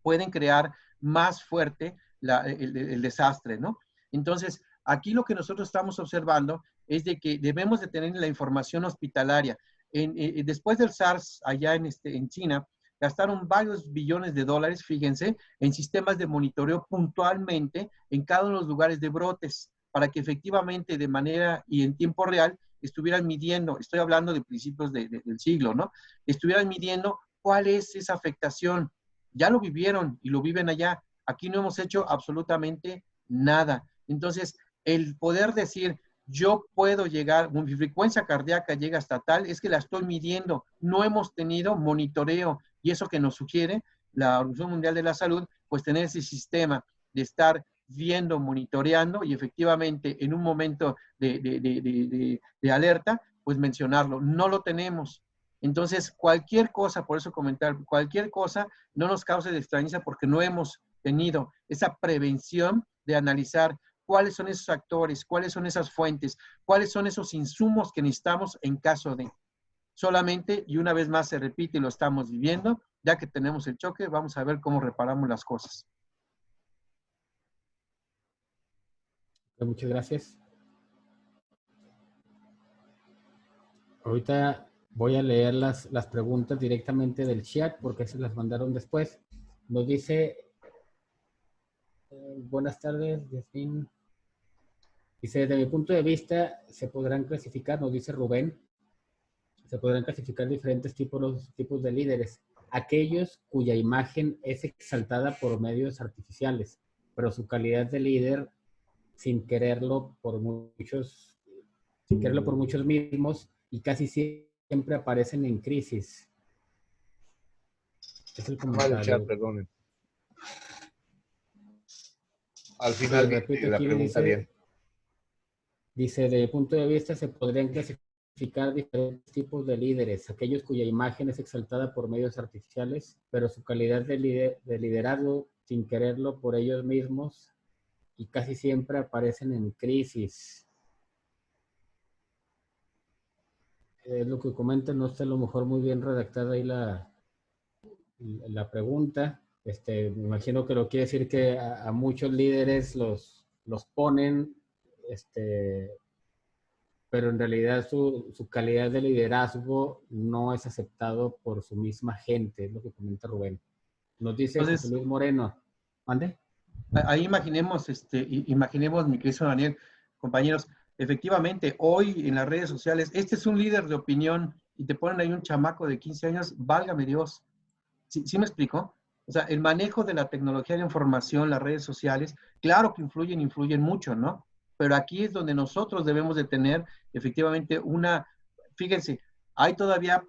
C: pueden crear más fuerte el desastre, ¿no? Entonces, aquí lo que nosotros estamos observando es de que debemos de tener la información hospitalaria. Después del SARS, allá en China, gastaron varios billones de dólares, fíjense, en sistemas de monitoreo puntualmente en cada uno de los lugares de brotes, para que efectivamente de manera y en tiempo real estuvieran midiendo, estoy hablando de principios del siglo, ¿no? Estuvieran midiendo cuál es esa afectación. Ya lo vivieron y lo viven allá. Aquí no hemos hecho absolutamente nada. Entonces, el poder decir, yo puedo llegar, mi frecuencia cardíaca llega hasta tal, es que la estoy midiendo. No hemos tenido monitoreo y eso que nos sugiere la Organización Mundial de la Salud, pues tener ese sistema de estar viendo, monitoreando y efectivamente en un momento de alerta, pues mencionarlo. No lo tenemos. Entonces, cualquier cosa, por eso comentar, cualquier cosa no nos cause de extrañeza porque no hemos tenido esa prevención de analizar cuáles son esos actores, cuáles son esas fuentes, cuáles son esos insumos que necesitamos en caso de. Solamente, y una vez más se repite y lo estamos viviendo, ya que tenemos el choque, vamos a ver cómo reparamos las cosas.
A: Muchas gracias. Ahorita voy a leer las preguntas directamente del chat porque se las mandaron después. Nos dice, buenas tardes, Yasmin. Dice, desde mi punto de vista, se podrán clasificar, nos dice Rubén, se podrán clasificar diferentes tipos de líderes. Aquellos cuya imagen es exaltada por medios artificiales, pero su calidad de líder, sin quererlo por muchos mismos, y casi siempre aparecen en crisis. Es el comentario.
H: Perdonen. Al final
A: repite
H: la
A: aquí,
H: pregunta bien.
A: Dice, de punto de vista se podrían clasificar diferentes tipos de líderes, aquellos cuya imagen es exaltada por medios artificiales, pero su calidad de liderazgo, sin quererlo por ellos mismos, y casi siempre aparecen en crisis. Es lo que comentan, no está a lo mejor muy bien redactada ahí la pregunta. Me imagino que lo quiere decir que a muchos líderes los ponen, pero en realidad su calidad de liderazgo no es aceptado por su misma gente, es lo que comenta Rubén. Nos dice
C: Entonces,
A: José Luis Moreno. ¿Mande?
C: Ahí imaginemos, mi querido Daniel, compañeros, efectivamente, hoy en las redes sociales, este es un líder de opinión y te ponen ahí un chamaco de 15 años, válgame Dios. ¿Sí me explico? O sea, el manejo de la tecnología de información, las redes sociales, claro que influyen mucho, ¿no? Pero aquí es donde nosotros debemos de tener efectivamente fíjense, hay todavía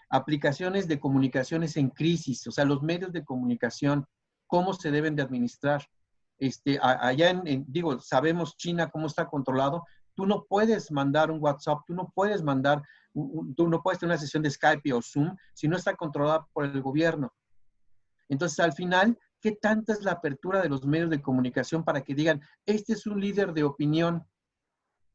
C: aplicaciones de comunicaciones en crisis, o sea, los medios de comunicación, cómo se deben de administrar. Allá digo, sabemos China cómo está controlado. Tú no puedes mandar un WhatsApp, tú no puedes tener una sesión de Skype o Zoom si no está controlada por el gobierno. Entonces, al final, ¿qué tanta es la apertura de los medios de comunicación para que digan, este es un líder de opinión?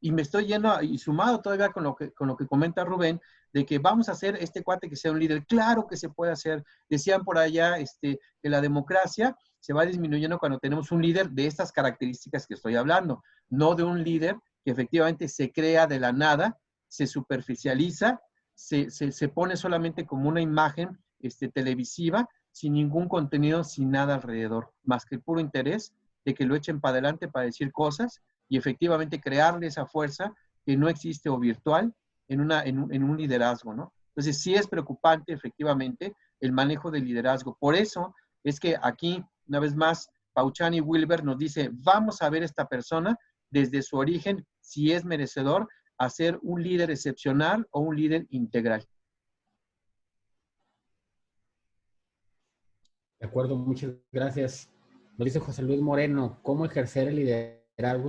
C: Y me estoy yendo, y sumado todavía con lo que comenta Rubén, de que vamos a hacer este cuate que sea un líder. Claro que se puede hacer. Decían por allá que la democracia se va disminuyendo cuando tenemos un líder de estas características que estoy hablando, no de un líder que efectivamente se crea de la nada, se superficializa, se pone solamente como una imagen televisiva, sin ningún contenido, sin nada alrededor, más que el puro interés de que lo echen para adelante para decir cosas y efectivamente crearle esa fuerza que no existe o virtual en un liderazgo, ¿no? Entonces sí es preocupante efectivamente el manejo del liderazgo. Por eso es que aquí, una vez más, Pauchani Wilber nos dice, vamos a ver esta persona desde su origen, si es merecedor a ser un líder excepcional o un líder integral.
A: De acuerdo, muchas gracias. Nos dice José Luis Moreno, ¿cómo ejercer el liderazgo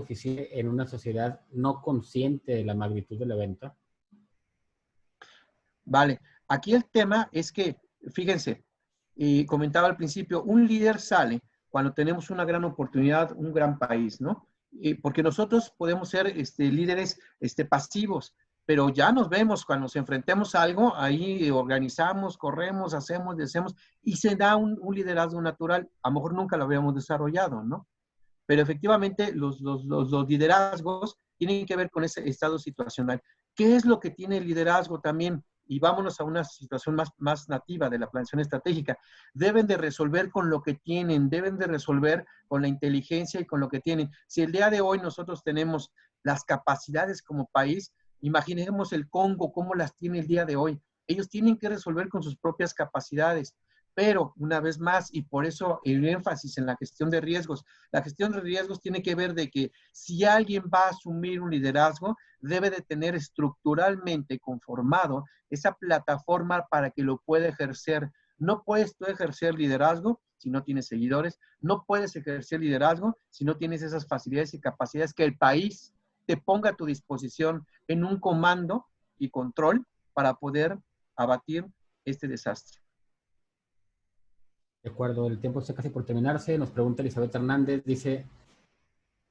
A: eficiente en una sociedad no consciente de la magnitud del evento?
C: Vale, aquí el tema es que, fíjense, comentaba al principio, un líder sale cuando tenemos una gran oportunidad, un gran país, ¿no? Porque nosotros podemos ser líderes pasivos, pero ya nos vemos cuando nos enfrentemos a algo, ahí organizamos, corremos, hacemos, deshacemos, y se da un liderazgo natural. A lo mejor nunca lo habíamos desarrollado, ¿no? Pero efectivamente los liderazgos tienen que ver con ese estado situacional. ¿Qué es lo que tiene el liderazgo también? Y vámonos a una situación más nativa de la planeación estratégica. Deben de resolver con lo que tienen, deben de resolver con la inteligencia y con lo que tienen. Si el día de hoy nosotros tenemos las capacidades como país, imaginemos el Congo, cómo las tiene el día de hoy. Ellos tienen que resolver con sus propias capacidades. Pero, una vez más, y por eso el énfasis en la gestión de riesgos, la gestión de riesgos tiene que ver de que si alguien va a asumir un liderazgo, debe de tener estructuralmente conformado esa plataforma para que lo pueda ejercer. No puedes tú ejercer liderazgo si no tienes seguidores, no puedes ejercer liderazgo si no tienes esas facilidades y capacidades que el país te ponga a tu disposición en un comando y control para poder abatir este desastre.
A: De acuerdo, el tiempo está casi por terminarse. Nos pregunta Elizabeth Hernández, dice,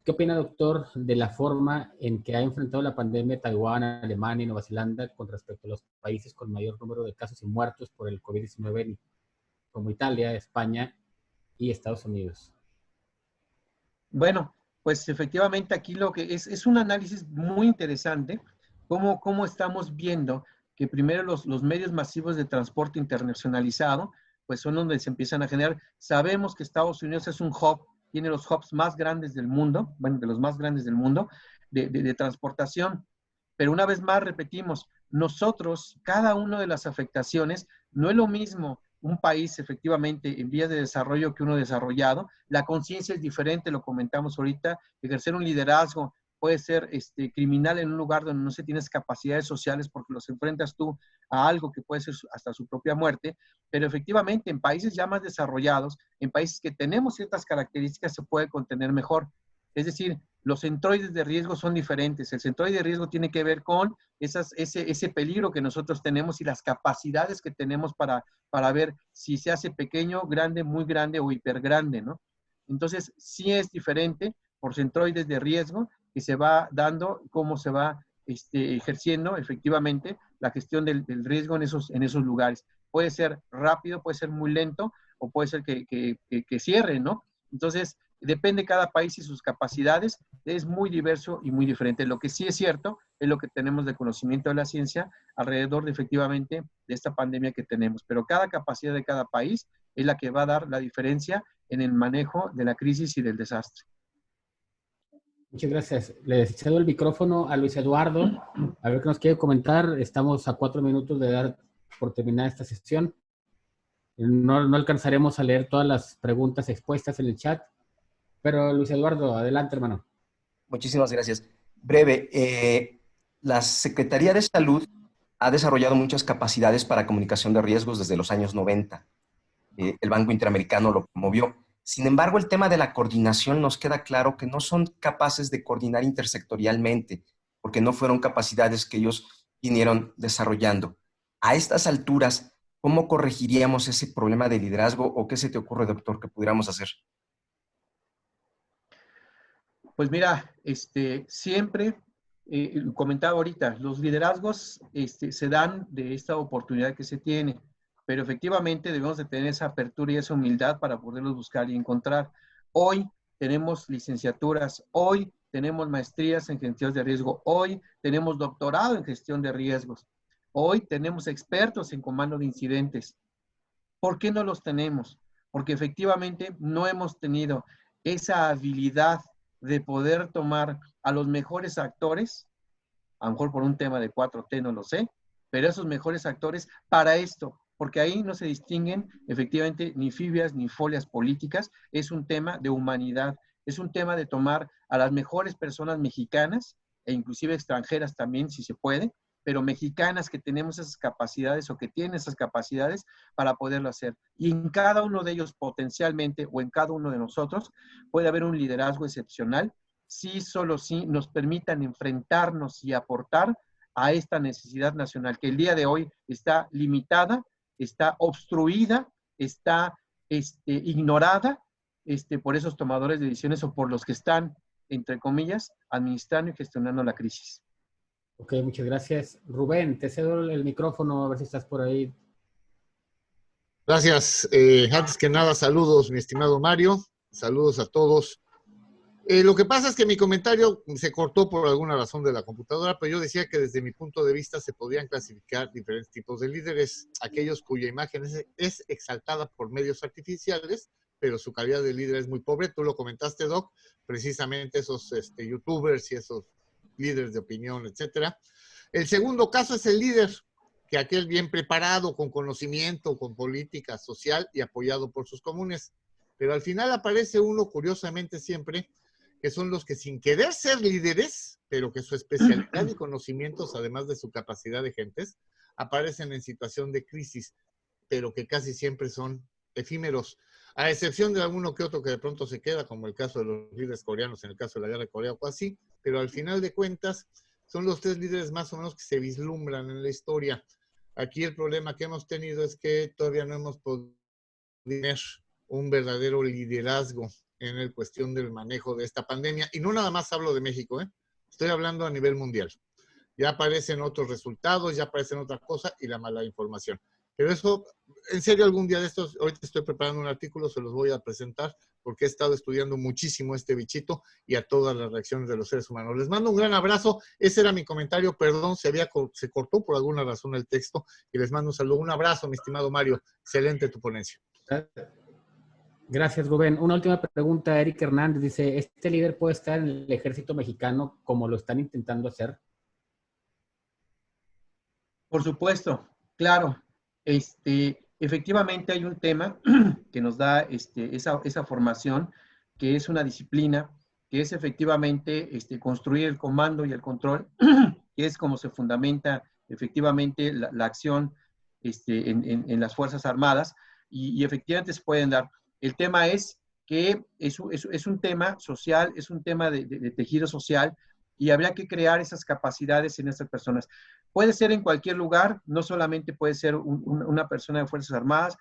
A: ¿qué opina, doctor, de la forma en que ha enfrentado la pandemia Taiwán, Alemania y Nueva Zelanda con respecto a los países con mayor número de casos y muertos por el COVID-19, como Italia, España y Estados Unidos?
C: Bueno, pues efectivamente aquí lo que es un análisis muy interesante, cómo estamos viendo que primero los medios masivos de transporte internacionalizado, pues son donde se empiezan a generar. Sabemos que Estados Unidos es un hub, tiene los hubs más grandes del mundo, bueno, de los más grandes del mundo, de transportación. Pero una vez más repetimos, nosotros, cada una de las afectaciones, no es lo mismo un país efectivamente en vías de desarrollo que uno desarrollado. La conciencia es diferente, lo comentamos ahorita. Ejercer un liderazgo puede ser criminal en un lugar donde no se tienes capacidades sociales porque los enfrentas tú a algo que puede ser hasta su propia muerte, pero efectivamente en países ya más desarrollados, en países que tenemos ciertas características, se puede contener mejor. Es decir, los centroides de riesgo son diferentes. El centroide de riesgo tiene que ver con ese peligro que nosotros tenemos y las capacidades que tenemos para ver si se hace pequeño, grande, muy grande o hipergrande, ¿no? Entonces, sí es diferente por centroides de riesgo que se va dando, cómo se va ejerciendo efectivamente la gestión del riesgo en esos lugares. Puede ser rápido, puede ser muy lento o puede ser que cierre, ¿no? Entonces, depende de cada país y sus capacidades, es muy diverso y muy diferente. Lo que sí es cierto es lo que tenemos de conocimiento de la ciencia alrededor de efectivamente de esta pandemia que tenemos, pero cada capacidad de cada país es la que va a dar la diferencia en el manejo de la crisis y del desastre.
A: Muchas gracias. Le cedo el micrófono a Luis Eduardo, a ver qué nos quiere comentar. Estamos a 4 minutos de dar por terminada esta sesión. No alcanzaremos a leer todas las preguntas expuestas en el chat, pero Luis Eduardo, adelante, hermano.
I: Muchísimas gracias. Breve, la Secretaría de Salud ha desarrollado muchas capacidades para comunicación de riesgos desde los años 90. El Banco Interamericano lo promovió. Sin embargo, el tema de la coordinación nos queda claro que no son capaces de coordinar intersectorialmente, porque no fueron capacidades que ellos vinieron desarrollando. A estas alturas, ¿cómo corregiríamos ese problema de liderazgo o qué se te ocurre, doctor, que pudiéramos hacer?
C: Pues mira, siempre comentaba ahorita, los liderazgos se dan de esta oportunidad que se tiene, pero efectivamente debemos de tener esa apertura y esa humildad para poderlos buscar y encontrar. Hoy tenemos licenciaturas, hoy tenemos maestrías en gestión de riesgo, hoy tenemos doctorado en gestión de riesgos, hoy tenemos expertos en comando de incidentes. ¿Por qué no los tenemos? Porque efectivamente no hemos tenido esa habilidad de poder tomar a los mejores actores, a lo mejor por un tema de 4T, no lo sé, pero esos mejores actores para esto, porque ahí no se distinguen efectivamente ni fibias ni folias políticas, es un tema de humanidad, es un tema de tomar a las mejores personas mexicanas e inclusive extranjeras también, si se puede, pero mexicanas que tenemos esas capacidades o que tienen esas capacidades para poderlo hacer. Y en cada uno de ellos potencialmente, o en cada uno de nosotros, puede haber un liderazgo excepcional, si solo si nos permitan enfrentarnos y aportar a esta necesidad nacional, que el día de hoy está limitada, está obstruida, está ignorada por esos tomadores de decisiones o por los que están, entre comillas, administrando y gestionando la crisis.
A: Ok, muchas gracias. Rubén, te cedo el micrófono, a ver si estás por ahí.
H: Gracias. Antes que nada, saludos, mi estimado Mario. Saludos a todos. Lo que pasa es que mi comentario se cortó por alguna razón de la computadora, pero yo decía que desde mi punto de vista se podían clasificar diferentes tipos de líderes, aquellos cuya imagen es exaltada por medios artificiales, pero su calidad de líder es muy pobre. Tú lo comentaste, Doc, precisamente esos youtubers y esos líderes de opinión, etcétera. El segundo caso es el líder, que aquel bien preparado, con conocimiento, con política social y apoyado por sus comunes. Pero al final aparece uno, curiosamente siempre, que son los que sin querer ser líderes, pero que su especialidad y conocimientos, además de su capacidad de gentes, aparecen en situación de crisis, pero que casi siempre son efímeros, a excepción de alguno que otro que de pronto se queda, como el caso de los líderes coreanos en el caso de la guerra de Corea o así, pero al final de cuentas son los tres líderes más o menos que se vislumbran en la historia. Aquí el problema que hemos tenido es que todavía no hemos podido tener un verdadero liderazgo en la cuestión del manejo de esta pandemia. Y no nada más hablo de México, estoy hablando a nivel mundial. Ya aparecen otros resultados, ya aparecen otras cosas y la mala información. Pero eso, en serio, algún día de estos, ahorita estoy preparando un artículo, se los voy a presentar, porque he estado estudiando muchísimo este bichito y a todas las reacciones de los seres humanos. Les mando un gran abrazo. Ese era mi comentario. Perdón, se cortó por alguna razón el texto. Y les mando un saludo. Un abrazo, mi estimado Mario. Excelente tu ponencia.
A: Gracias, Rubén. Una última pregunta. Eric Hernández dice, ¿este líder puede estar en el ejército mexicano como lo están intentando hacer?
C: Por supuesto, claro. Efectivamente hay un tema que nos da esa formación, que es una disciplina, que es efectivamente construir el comando y el control, que es como se fundamenta efectivamente la acción en las Fuerzas Armadas, y efectivamente se pueden dar. El tema es que es un tema social, es un tema de tejido social, y habría que crear esas capacidades en estas personas. Puede ser en cualquier lugar, no solamente puede ser una persona de Fuerzas Armadas,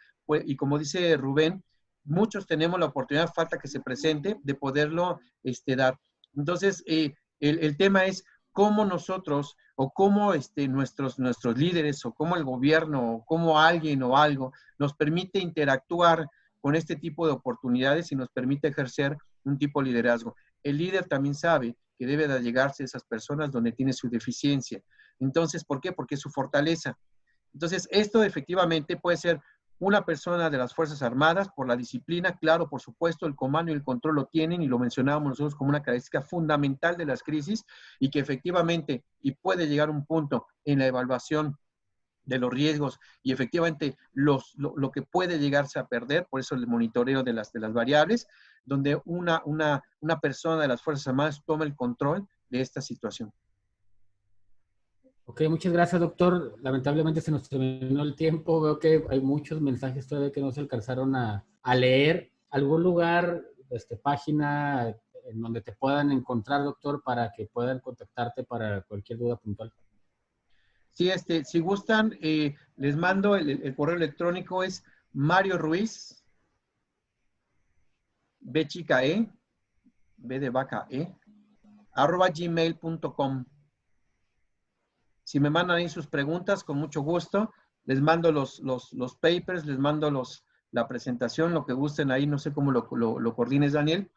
C: y como dice Rubén, muchos tenemos la oportunidad, falta que se presente, de poderlo dar. Entonces, el tema es cómo nosotros, o cómo nuestros líderes, o cómo el gobierno, o cómo alguien o algo nos permite interactuar con este tipo de oportunidades y nos permite ejercer un tipo de liderazgo. El líder también sabe que debe de allegarse a esas personas donde tiene su deficiencia. Entonces, ¿por qué? Porque es su fortaleza. Entonces, esto efectivamente puede ser una persona de las Fuerzas Armadas por la disciplina, claro, por supuesto, el comando y el control lo tienen y lo mencionábamos nosotros como una característica fundamental de las crisis y que efectivamente, y puede llegar a un punto en la evaluación de los riesgos y efectivamente lo que puede llegarse a perder, por eso el monitoreo de las variables, donde una persona de las Fuerzas Armadas toma el control de esta situación.
A: Ok, muchas gracias, doctor. Lamentablemente se nos terminó el tiempo. Veo que hay muchos mensajes todavía que no se alcanzaron a leer. ¿Algún lugar, página en donde te puedan encontrar, doctor, para que puedan contactarte para cualquier duda puntual?
C: Sí, si gustan, les mando el correo electrónico, es Mario Ruiz, B chica E, B de vaca E, @gmail.com. Si me mandan ahí sus preguntas, con mucho gusto. Les mando los papers, les mando la presentación, lo que gusten ahí, no sé cómo lo coordines, Daniel,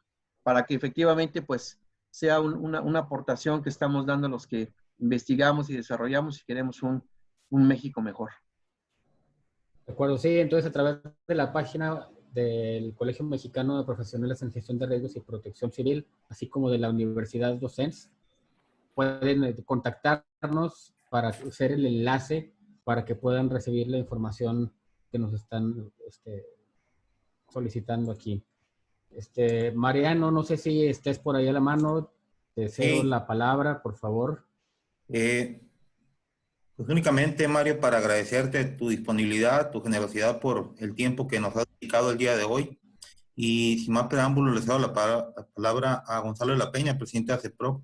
C: para que efectivamente pues sea una aportación que estamos dando a los que investigamos y desarrollamos y queremos un México mejor.
A: De acuerdo, sí, entonces a través de la página del Colegio Mexicano de Profesionales en Gestión de Riesgos y Protección Civil, así como de la Universidad Docents, pueden contactarnos para hacer el enlace para que puedan recibir la información que nos están solicitando aquí. Mariano, no sé si estés por ahí a la mano, te cedo la palabra, por favor.
B: Pues únicamente, Mario, para agradecerte tu disponibilidad, tu generosidad por el tiempo que nos has dedicado el día de hoy. Y sin más preámbulos, les doy la palabra a Gonzalo de la Peña, presidente de ACEPROC.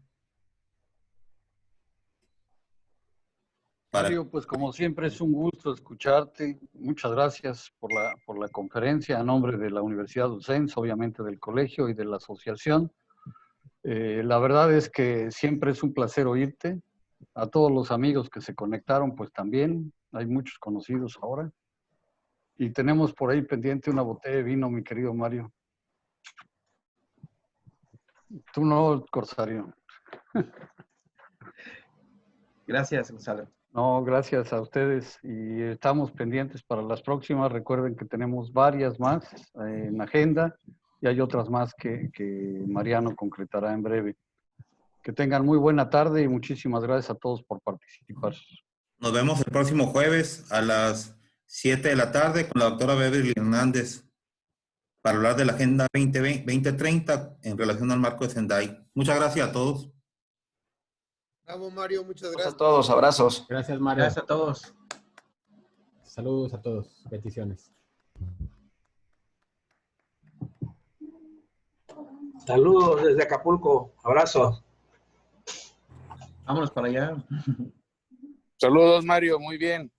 J: Mario, pues como siempre es un gusto escucharte. Muchas gracias por la conferencia a nombre de la Universidad Docents, obviamente del colegio y de la asociación. La verdad es que siempre es un placer oírte. A todos los amigos que se conectaron, pues también. Hay muchos conocidos ahora. Y tenemos por ahí pendiente una botella de vino, mi querido Mario. Tú no, Corsario.
C: Gracias, Gonzalo.
J: No, gracias a ustedes. Y estamos pendientes para las próximas. Recuerden que tenemos varias más en agenda y hay otras más que Mariano concretará en breve. Que tengan muy buena tarde y muchísimas gracias a todos por participar.
B: Nos vemos el próximo jueves a las 7 de la tarde con la doctora Beverly Hernández para hablar de la Agenda 2030 en relación al marco de Sendai. Muchas gracias a todos.
G: Bravo, Mario, muchas gracias.
I: A todos, abrazos.
A: Gracias, Mario.
C: Gracias a todos.
A: Saludos a todos. Peticiones.
K: Saludos desde Acapulco. Abrazos.
C: Vámonos para allá.
L: Saludos, Mario. Muy bien.